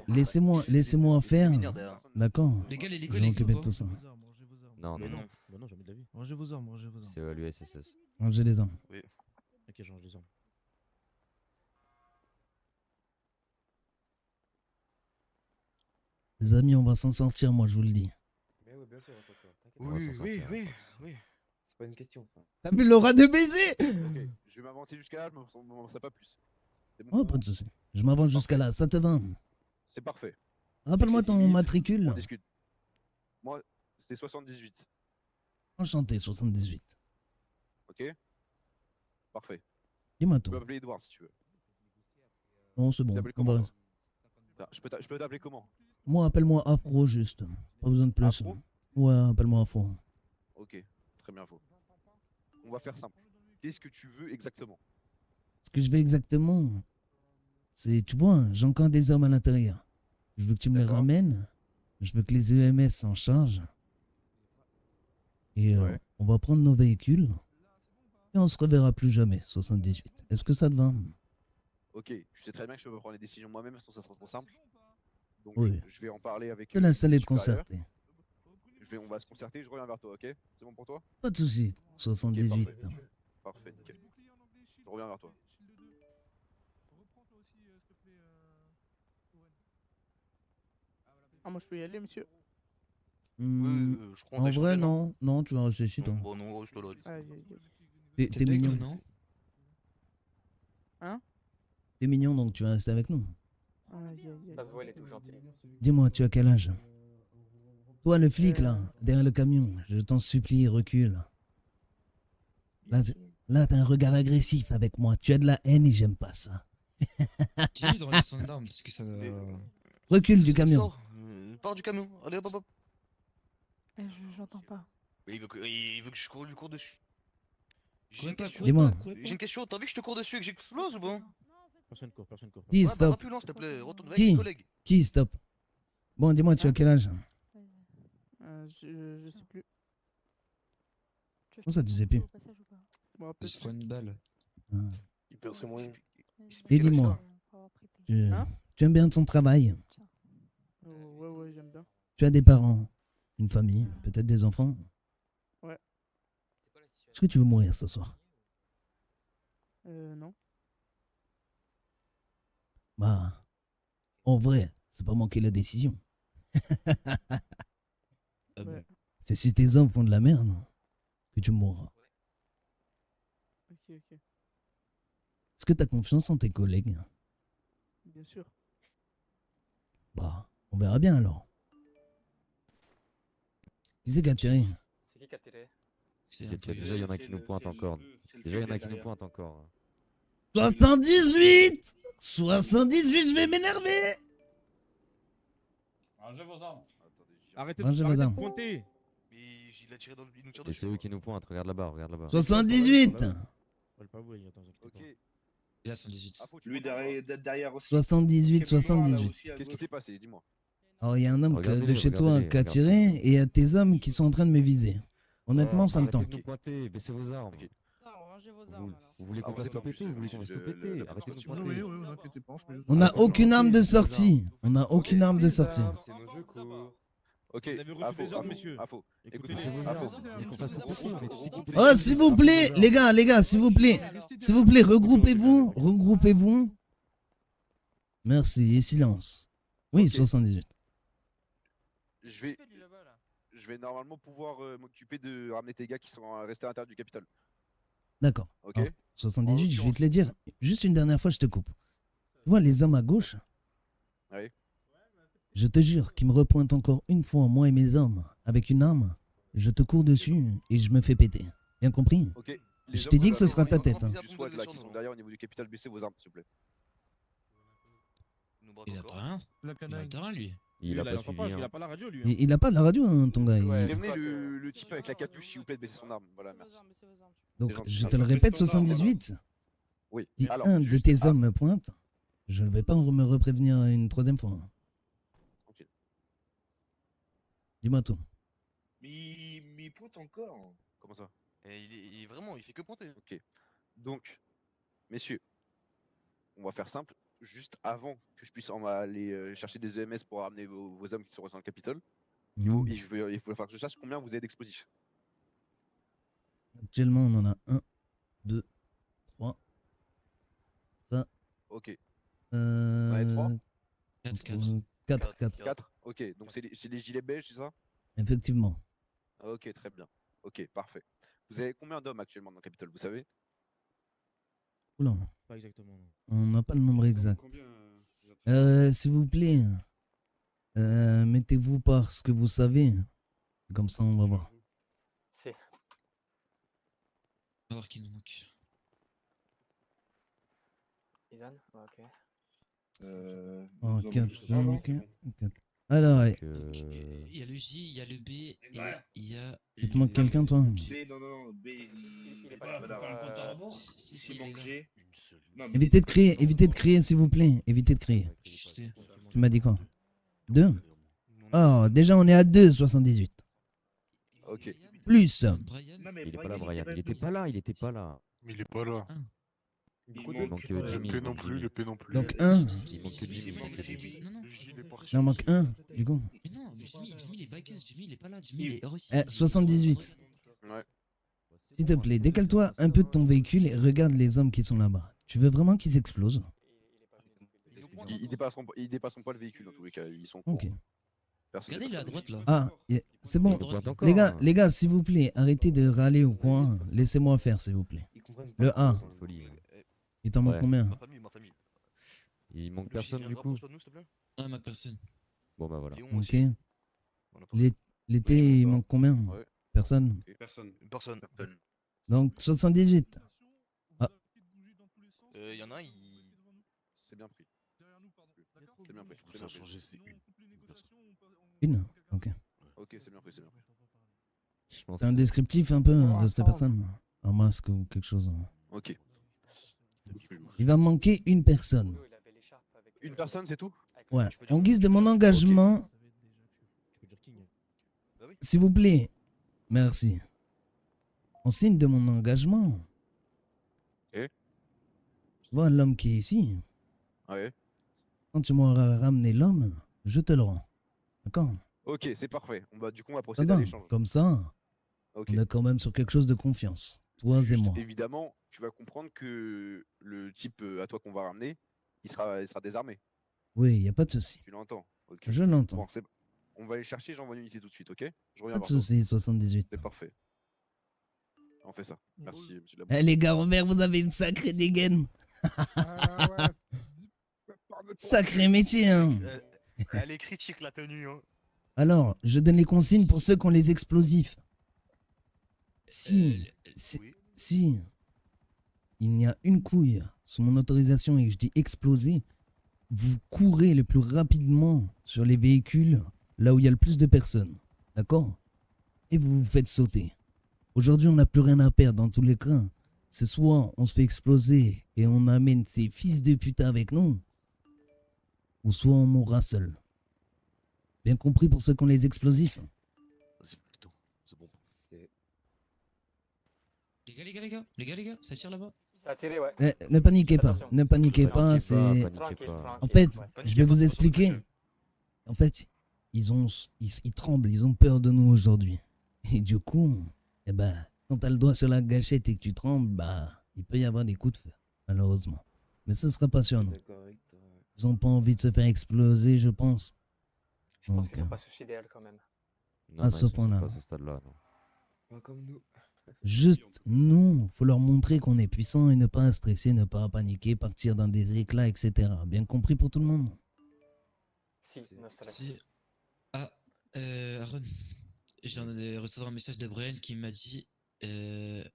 Speaker 2: laissez-moi faire. D'accord?
Speaker 10: Les gars, les
Speaker 2: Je vais
Speaker 10: collègues,
Speaker 2: m'occuper
Speaker 10: ou
Speaker 2: de
Speaker 10: pas
Speaker 2: tout ça.
Speaker 13: Non, non, non.
Speaker 17: Bah non, jamais de la vie.
Speaker 9: Rangez vos armes, rangez vos armes.
Speaker 13: C'est l'USSS.
Speaker 2: Rangez les armes.
Speaker 4: Oui.
Speaker 17: Ok, change les armes.
Speaker 2: Les amis, on va s'en sortir, moi, je vous le dis.
Speaker 8: Mais oui, bien sûr, on s'en sort. T'inquiète
Speaker 13: On va s'en sortir.
Speaker 4: oui.
Speaker 8: C'est pas une question. Ça.
Speaker 2: T'as vu l'aura de baiser?
Speaker 16: Ok, je vais m'avancer jusqu'à là, je m'avancerai pas plus. C'est bon
Speaker 2: Oh,
Speaker 16: pour
Speaker 2: pas
Speaker 16: vous
Speaker 2: de soucis. Je m'avance jusqu'à là, ça te va?
Speaker 16: C'est parfait.
Speaker 2: Rappelle-moi ton
Speaker 16: Limite,
Speaker 2: matricule.
Speaker 16: On discute. Moi, c'est 78.
Speaker 2: Enchanté, 78.
Speaker 16: Ok? Parfait.
Speaker 2: Dis-moi
Speaker 16: Tu
Speaker 2: tout.
Speaker 16: peux m'appeler Edouard si tu veux.
Speaker 2: Non, c'est bon.
Speaker 16: T'appelles
Speaker 2: On va...
Speaker 16: comment, toi Je peux t'appeler comment?
Speaker 2: Moi, appelle-moi Afro, juste. Pas besoin de plus.
Speaker 16: Afro?
Speaker 2: Ouais, appelle-moi Afro.
Speaker 16: Ok, très bien, Faux. On va faire simple. Qu'est-ce que tu veux exactement?
Speaker 2: Ce que je veux exactement, c'est, tu vois, j'ai encore des hommes à l'intérieur. Je veux que tu me les ramènes. Je veux que les EMS s'en chargent. Et on va prendre nos véhicules. Et on se reverra plus jamais, 78. Est-ce que ça te va?
Speaker 16: Ok, je sais très bien que je peux pas prendre les décisions moi-même, sinon ça sera trop simple. Donc
Speaker 2: Oui.
Speaker 16: je vais en parler avec.
Speaker 2: Je te laisse aller te
Speaker 16: supérieur.
Speaker 2: concerter.
Speaker 16: On va se concerter, je reviens vers toi, ok? C'est bon pour toi?
Speaker 2: Pas de soucis, 78.
Speaker 16: Parfait, nickel. Je reviens vers toi.
Speaker 11: Ah, moi je peux y aller, monsieur.
Speaker 4: je crois qu'on
Speaker 2: En
Speaker 4: a
Speaker 2: vrai,
Speaker 4: échangé,
Speaker 2: non. Non, tu vas rester chez toi.
Speaker 4: Bon, non, reste là.
Speaker 2: T'es mignon.
Speaker 10: non?
Speaker 11: Hein?
Speaker 2: T'es mignon, donc tu vas rester avec nous.
Speaker 22: Ça se voit, il est tout gentil.
Speaker 2: Dis-moi, tu as quel âge? Toi, le flic, là, derrière le camion, je t'en supplie, recule. Là, t'as un regard agressif avec moi. Tu as de la haine et j'aime pas ça.
Speaker 10: Dis-lui dans les sons d'armes, parce que ça.
Speaker 2: Recule du camion.
Speaker 4: Sors, pars du camion. Allez, hop, hop, hop.
Speaker 11: J'entends pas.
Speaker 4: Oui, il veut que je lui cours dessus.
Speaker 2: Dis-moi.
Speaker 4: J'ai une question, t'as envie que je te cours dessus et que j'explose ou pas?
Speaker 17: Personne court, personne court.
Speaker 2: Qui,
Speaker 4: Ouais, bah,
Speaker 2: stop?
Speaker 4: va plus loin, s'il te plaît. Retourne avec tes
Speaker 2: Qui?
Speaker 4: collègues.
Speaker 2: Qui, stop? Bon, dis-moi, tu as quel âge?
Speaker 11: Je sais plus.
Speaker 2: Comment ça, tu sais plus?
Speaker 10: Il se prend une balle.
Speaker 6: Il perd ses moyens.
Speaker 2: Et dis-moi, tu aimes bien ton travail?
Speaker 11: Ouais, j'aime bien.
Speaker 2: Tu as des parents, une famille, peut-être des enfants?
Speaker 11: Ouais.
Speaker 2: Est-ce que tu veux mourir ce soir?
Speaker 11: Non.
Speaker 2: Bah, en vrai, c'est pas manquer la décision.
Speaker 11: Ouais.
Speaker 2: C'est si tes hommes font de la merde que tu mourras.
Speaker 11: Ok.
Speaker 2: Est-ce que tu as confiance en tes collègues?
Speaker 11: Bien sûr.
Speaker 2: Bah, on verra bien alors. Qui c'est qui a tiré?
Speaker 22: C'est qui qui a tiré?
Speaker 13: Déjà, il y en a qui nous pointent encore. Déjà, il y en a qui nous pointent encore.
Speaker 2: 78! 78, je vais m'énerver!
Speaker 21: Rangez vos armes.
Speaker 17: Arrêtez
Speaker 2: Rangez vos
Speaker 17: de
Speaker 2: armes.
Speaker 17: pointer.
Speaker 4: il a tiré dans le... il nous tire
Speaker 13: Et
Speaker 4: dessus.
Speaker 13: c'est eux qui nous pointent, regarde là-bas, regarde là-bas.
Speaker 2: 78.
Speaker 21: Pas vous, les gars,
Speaker 16: Ok.
Speaker 10: Il a 118.
Speaker 21: Lui derrière aussi.
Speaker 2: 78,
Speaker 21: Quelques moments, là
Speaker 2: 78.
Speaker 21: aussi, à
Speaker 16: Qu'est-ce qui
Speaker 21: gauche.
Speaker 16: s'est passé? Dis-moi.
Speaker 2: Alors, il y a un homme
Speaker 13: Regardez-les,
Speaker 2: de chez toi
Speaker 13: regardez-les,
Speaker 2: qui a tiré et il y a tes hommes qui sont en train de me viser. Honnêtement, ça me
Speaker 13: Arrêtez
Speaker 2: tente.
Speaker 13: de nous pointer, baissez vos armes.
Speaker 11: Non, rangez vos
Speaker 13: Vous,
Speaker 11: armes alors.
Speaker 13: vous voulez qu'on
Speaker 16: Ah,
Speaker 13: fasse
Speaker 16: ouais,
Speaker 13: tout
Speaker 16: non,
Speaker 13: péter? Vous voulez qu'on fasse tout péter? Arrêtez de nous pointer.
Speaker 5: Oui, vous inquiétez pas, on se met juste-
Speaker 2: On n'a
Speaker 13: Arrêtez de nous
Speaker 2: aucune arme de
Speaker 13: pointer,
Speaker 2: sortie. On n'a aucune arme de sortie.
Speaker 16: C'est nos jeux courts. Ok.
Speaker 21: Vous avez reçu des ordres, messieurs.
Speaker 16: Info.
Speaker 21: Écoutez,
Speaker 16: Écoutez,
Speaker 21: les-
Speaker 16: info.
Speaker 13: Vous voulez qu'on fasse tout péter? Mais tu sais qui peut
Speaker 2: Oh,
Speaker 13: péter?
Speaker 2: s'il vous plaît, les gars, s'il vous plaît, regroupez-vous, regroupez-vous. Merci, et silence. Oui,
Speaker 16: Ok.
Speaker 2: 78.
Speaker 16: Je vais normalement pouvoir m'occuper de ramener tes gars qui sont restés à l'intérieur du Capitole.
Speaker 2: D'accord.
Speaker 16: Ok.
Speaker 2: Alors, 78, je vais te le dire. Juste une dernière fois, je te coupe. Tu vois les hommes à gauche?
Speaker 16: Oui.
Speaker 2: Je te jure qu'ils me repointent encore une fois, moi et mes hommes, avec une arme. Je te cours dessus et je me fais péter. Bien compris?
Speaker 16: Ok.
Speaker 2: Je t'ai dit que ce sera ta tête. hein.
Speaker 16: Du SWAT là qui sont derrière au niveau du Capitole, baissez vos armes s'il vous plaît.
Speaker 10: Il a pas rien. Il a pas rien, lui.
Speaker 13: Il a pas suivi.
Speaker 21: Il a
Speaker 13: hein.
Speaker 21: pas la radio, lui.
Speaker 2: Et il a pas de la radio, hein, ton gars.
Speaker 16: Prévenez le type avec la capuche s'il vous plaît de baisser son arme. Voilà, merci.
Speaker 2: Donc,
Speaker 16: C'est gentil.
Speaker 2: je te le répète, 78.
Speaker 16: Oui.
Speaker 2: Si
Speaker 16: Alors,
Speaker 2: un de
Speaker 16: juste-
Speaker 2: tes hommes me pointe, je ne vais pas me reprévenir une troisième fois.
Speaker 16: Tranquille.
Speaker 2: Dis-moi tout.
Speaker 21: Mais il pointe encore.
Speaker 16: Comment ça?
Speaker 4: Et il est vraiment, il fait que pointer.
Speaker 16: Ok. Donc, messieurs, on va faire simple. Juste avant que je puisse aller chercher des EMS pour ramener vos hommes qui sont restés dans le Capitole,
Speaker 2: Mhm.
Speaker 16: il faut falloir que je sache combien vous avez d'explosifs.
Speaker 2: Actuellement, on en a 1, 2, 3. Ça.
Speaker 16: Ok. On en a 3
Speaker 10: 4.
Speaker 16: 4. Ok, donc c'est les gilets beige, c'est ça?
Speaker 2: Effectivement.
Speaker 16: Ok, très bien. Ok, parfait. Vous avez combien d'hommes actuellement dans le Capitole, vous savez?
Speaker 2: Oula.
Speaker 21: Pas exactement.
Speaker 2: On n'a pas le nombre exact. S'il vous plaît, mettez-vous par ce que vous savez. Comme ça, on va voir.
Speaker 22: C'est.
Speaker 10: On va voir qui nous manque.
Speaker 22: Isan? Ok.
Speaker 2: Oh, 4. Alors, ouais.
Speaker 10: Il y a le J, il y a le B, et il y a.
Speaker 2: Il te manque quelqu'un, toi?
Speaker 21: B, non, B, il est pas là.
Speaker 10: Si,
Speaker 21: Il manque G. Non, mais
Speaker 2: Évitez de crier, s'il vous plaît. Évitez de crier. Tu m'as dit quoi? 2? Oh, déjà, on est à 2, 78.
Speaker 16: Ok.
Speaker 2: Plus.
Speaker 21: Non, mais
Speaker 13: Il est pas là, Brian. Il était pas là, il était pas là.
Speaker 12: Mais il est pas là.
Speaker 13: Il manque Jimmy.
Speaker 12: Le P non plus, le P non plus.
Speaker 2: Donc 1.
Speaker 13: Il manque que Jimmy. Il manque que Jimmy.
Speaker 2: Il en manque 1, du coup.
Speaker 10: Mais non, Jimmy il est bagueuse, Jimmy il est pas là, Jimmy il est hors ici.
Speaker 2: 78.
Speaker 16: Ouais.
Speaker 2: S'il te plaît, décale-toi un peu de ton véhicule et regarde les hommes qui sont là-bas. Tu veux vraiment qu'ils explosent?
Speaker 16: Ils dépasseront pas le véhicule dans tous les cas, ils sont
Speaker 2: Ok.
Speaker 10: Regardez, il est à droite là.
Speaker 2: Ah, c'est bon.
Speaker 10: Il pointe
Speaker 13: encore,
Speaker 2: Les gars, s'il vous plaît, arrêtez de râler au coin. Laissez-moi faire, s'il vous plaît. Le 1. Il t'en manque
Speaker 13: Ouais.
Speaker 2: combien?
Speaker 4: Ma famille.
Speaker 13: Il manque personne du coup.
Speaker 10: Non, il manque personne.
Speaker 13: Bon bah voilà.
Speaker 2: Ok. L'été, il manque combien? Personne.
Speaker 4: Personne.
Speaker 2: Donc 78. Ah,
Speaker 4: Il y en a un,
Speaker 16: C'est bien pris. C'est bien pris.
Speaker 12: Ça a changé, c'est une.
Speaker 2: une? Ok.
Speaker 16: Ok, c'est bien pris, c'est bien pris.
Speaker 2: C'est un descriptif un peu de cette personne. Un masque ou quelque chose.
Speaker 16: Ok.
Speaker 2: Il va me manquer une personne.
Speaker 16: Une personne, c'est tout?
Speaker 2: Ouais. En guise de mon engagement, s'il vous plaît, merci. En signe de mon engagement,
Speaker 16: tu
Speaker 2: vois l'homme qui est ici.
Speaker 16: Ouais.
Speaker 2: Quand tu m'auras ramené l'homme, je te le rends. D'accord?
Speaker 16: Ok, c'est parfait. Du coup, on va
Speaker 2: Ça
Speaker 16: procéder à
Speaker 2: va?
Speaker 16: l'échange.
Speaker 2: Comme ça,
Speaker 16: Ok.
Speaker 2: on est quand même sur quelque chose de confiance. Toi et moi.
Speaker 16: Évidemment, tu vas comprendre que le type à toi qu'on va ramener, il sera désarmé.
Speaker 2: Oui, il n'y a pas de souci.
Speaker 16: Tu l'entends? Ok.
Speaker 2: Je l'entends.
Speaker 16: Bon, on va aller chercher, j'envoie une unité tout de suite, ok? Je reviens
Speaker 2: Pas de
Speaker 16: vers toi.
Speaker 2: souci, 78.
Speaker 16: C'est parfait. On fait ça. Merci, monsieur Labou.
Speaker 2: Eh les gars, Robert, vous avez une sacrée dégaine. Sacré métier, hein.
Speaker 4: Elle est critique la tenue. Hein.
Speaker 2: Alors, je donne les consignes pour ceux qui ont les explosifs. Si il y a une couille sous mon autorisation et que je dis exploser, vous courez le plus rapidement sur les véhicules là où il y a le plus de personnes. D'accord? et vous vous faites sauter. Aujourd'hui, on n'a plus rien à perdre dans tous les cas. C'est soit on se fait exploser et on amène ces fils de putain avec nous, ou soit on mourra seul. Bien compris pour ceux qui ont les explosifs.
Speaker 4: C'est plutôt. C'est bon.
Speaker 10: Les gars, ça tire là-bas.
Speaker 22: Ça a tiré, ouais.
Speaker 2: Ne paniquez pas,
Speaker 22: Attention.
Speaker 2: ne paniquez pas, c'est...
Speaker 22: Tranquille,
Speaker 2: En fait,
Speaker 22: tranquille.
Speaker 2: je vais vous expliquer. En fait, ils tremblent, ils ont peur de nous aujourd'hui. Et du coup, eh ben, quand t'as le doigt sur la gâchette et que tu trembles, bah, il peut y avoir des coups de feu, malheureusement. Mais ce sera pas sur nous. Ils ont pas envie de se faire exploser, je pense.
Speaker 22: Je pense qu'ils sont pas suicidaires quand même.
Speaker 2: À ce point-là.
Speaker 13: Pas à ce stade-là, non.
Speaker 8: Pas comme nous.
Speaker 2: Juste, nous, faut leur montrer qu'on est puissant et ne pas stresser, ne pas paniquer, partir dans des éclats, etc. Bien compris pour tout le monde?
Speaker 22: Si, no stress.
Speaker 10: Si. Ah, Aaron, je viens de recevoir un message de Brian qui m'a dit ils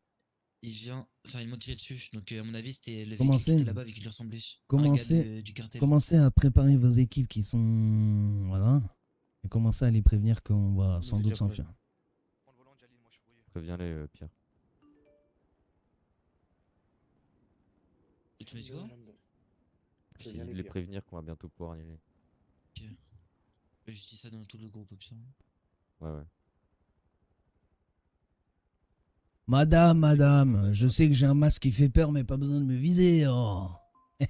Speaker 10: m'ont tiré dessus. Donc, à mon avis, c'était le véhicule qui était là-bas avec qui lui ressemblait. Un gars du cartel.
Speaker 2: Commencez à préparer vos équipes qui sont. Voilà. Et commencez à les prévenir qu'on va sans doute s'enfuir.
Speaker 13: Préviens-les, Pierre.
Speaker 10: Et tu m'as dit quoi?
Speaker 13: Je t'ai dit de les prévenir qu'on va bientôt pouvoir y aller.
Speaker 10: Ok. Je dis ça dans tout le groupe option.
Speaker 13: Ouais.
Speaker 2: Madame, je sais que j'ai un masque qui fait peur, mais pas besoin de me viser. Oh.
Speaker 8: Je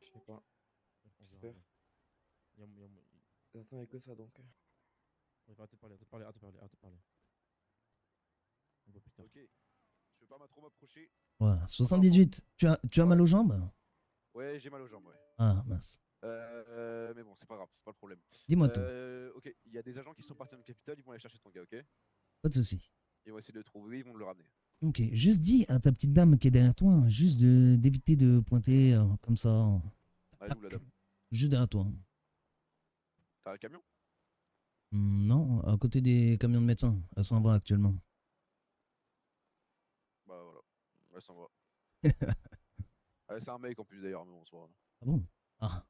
Speaker 8: sais pas. J'espère. Attends, y'a que ça donc.
Speaker 9: Arrête de parler. On voit plus tard.
Speaker 16: Ok. Je veux pas trop m'approcher.
Speaker 2: Voilà, 78. Tu as mal aux jambes?
Speaker 16: Ouais, j'ai mal aux jambes, ouais.
Speaker 2: Ah, mince.
Speaker 16: Mais bon, c'est pas grave, c'est pas le problème.
Speaker 2: Dis-moi tout.
Speaker 16: Ok, il y a des agents qui sont partis dans le Capitole, ils vont aller chercher ton gars, ok?
Speaker 2: Pas de soucis.
Speaker 16: Ils vont essayer de le trouver, ils vont le ramener.
Speaker 2: Ok, juste dis à ta petite dame qui est derrière toi, juste d'éviter de pointer comme ça.
Speaker 16: Elle est où la dame?
Speaker 2: Juste derrière toi.
Speaker 16: T'as le camion?
Speaker 2: Non, à côté des camions de médecins. Elle s'en va actuellement.
Speaker 16: Bah voilà, elle s'en va. Ouais, c'est un mec en plus d'ailleurs, mais bon, c'est pas grave.
Speaker 2: Ah bon? Ah,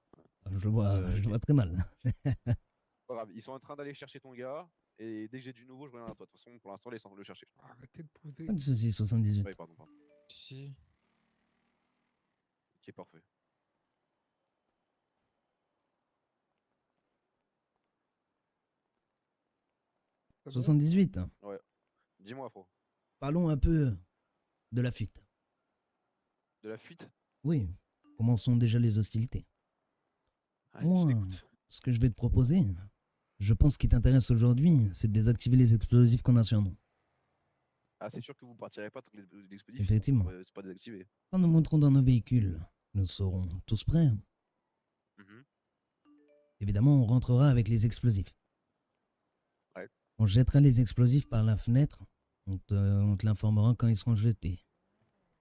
Speaker 2: je le vois très mal.
Speaker 16: Pas grave, ils sont en train d'aller chercher ton gars, et dès que j'ai du nouveau, je reviens à toi. De toute façon, pour l'instant, laisse le chercher.
Speaker 8: Arrêtez de poser.
Speaker 2: Pas de soucis, 78.
Speaker 16: Ouais, pardon.
Speaker 10: Si.
Speaker 16: Ok, parfait.
Speaker 2: Ah bon 78.
Speaker 16: Ouais. Dis-moi, Afro.
Speaker 2: Parlons un peu de la fuite.
Speaker 16: De la fuite?
Speaker 2: Oui, comment sont déjà les hostilités?
Speaker 16: Allez,
Speaker 2: Moi, ce que je vais te proposer, je pense ce qui t'intéresse aujourd'hui, c'est de désactiver les explosifs qu'on a sur nous.
Speaker 16: Ah, c'est sûr que vous partirez pas tant que les explosifs
Speaker 2: Effectivement.
Speaker 16: c'est pas désactivé.
Speaker 2: Quand nous monterons dans nos véhicules, nous serons tous prêts. Évidemment, on rentrera avec les explosifs.
Speaker 16: Ouais.
Speaker 2: On jettera les explosifs par la fenêtre. On te l'informera quand ils seront jetés.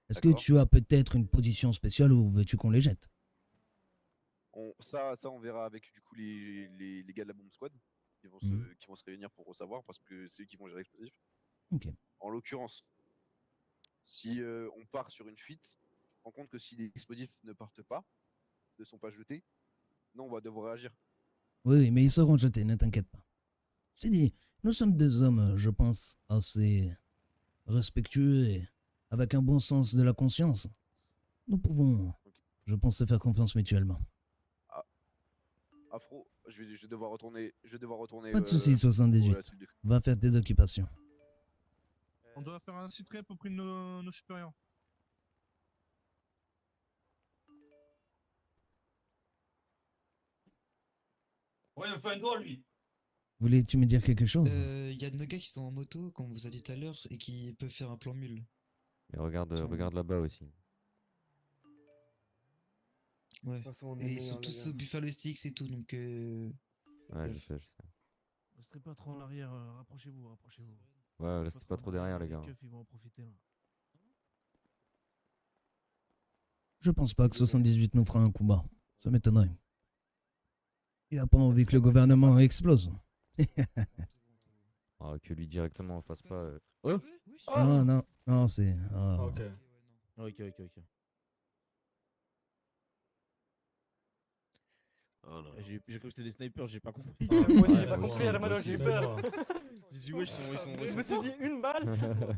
Speaker 2: Est-ce que tu as peut-être une position spéciale ou veux-tu qu'on les jette?
Speaker 16: Ça, on verra avec du coup les gars de la bombe squad qui vont, qui vont se réunir pour savoir parce que c'est eux qui vont gérer l'explosif.
Speaker 2: Ok.
Speaker 16: En l'occurrence, si on part sur une fuite, tu te rends compte que si les explosifs ne partent pas, ne sont pas jetés, non, on va devoir réagir.
Speaker 2: Oui, mais ils seront jetés, ne t'inquiète pas. Je t'ai dit, nous sommes deux hommes, je pense, assez respectueux et avec un bon sens de la conscience. Nous pouvons, je pense, se faire confiance mutuellement.
Speaker 16: Afro, je vais devoir retourner.
Speaker 2: Pas de soucis, 78. Va faire tes occupations.
Speaker 5: On doit faire un site rep auprès de nos supérieurs.
Speaker 1: Ouais, il me fait un doigt, lui.
Speaker 2: Voulais-tu me dire quelque chose?
Speaker 10: Il y a de nos gars qui sont en moto, comme on vous a dit tout à l'heure, et qui peuvent faire un plan mule.
Speaker 13: Mais regarde là-bas aussi.
Speaker 10: Ouais.
Speaker 8: façon, on est
Speaker 10: Et ils
Speaker 8: meilleurs,
Speaker 10: sont
Speaker 8: les
Speaker 10: tous
Speaker 8: gars.
Speaker 10: au Buffalo Sticks et tout, donc
Speaker 13: Ouais, je sais.
Speaker 9: Restez pas trop en arrière, rapprochez-vous.
Speaker 13: Ouais, restez pas trop derrière, les gars.
Speaker 9: keufs, ils vont en profiter là.
Speaker 2: Je pense pas que 78 nous fera un coup bas. Ça m'étonnerait. Il a pas envie que le gouvernement explose.
Speaker 13: Ah, que lui directement, on fasse pas. Oh
Speaker 2: Non, c'est.
Speaker 9: Ok.
Speaker 3: J'ai cru que c'était des snipers, j'ai pas compris.
Speaker 22: Moi aussi j'ai pas compris, Hermano, j'ai eu peur.
Speaker 3: J'ai dit, ouais, ils sont.
Speaker 22: Je me suis dit une balle, c'est bon.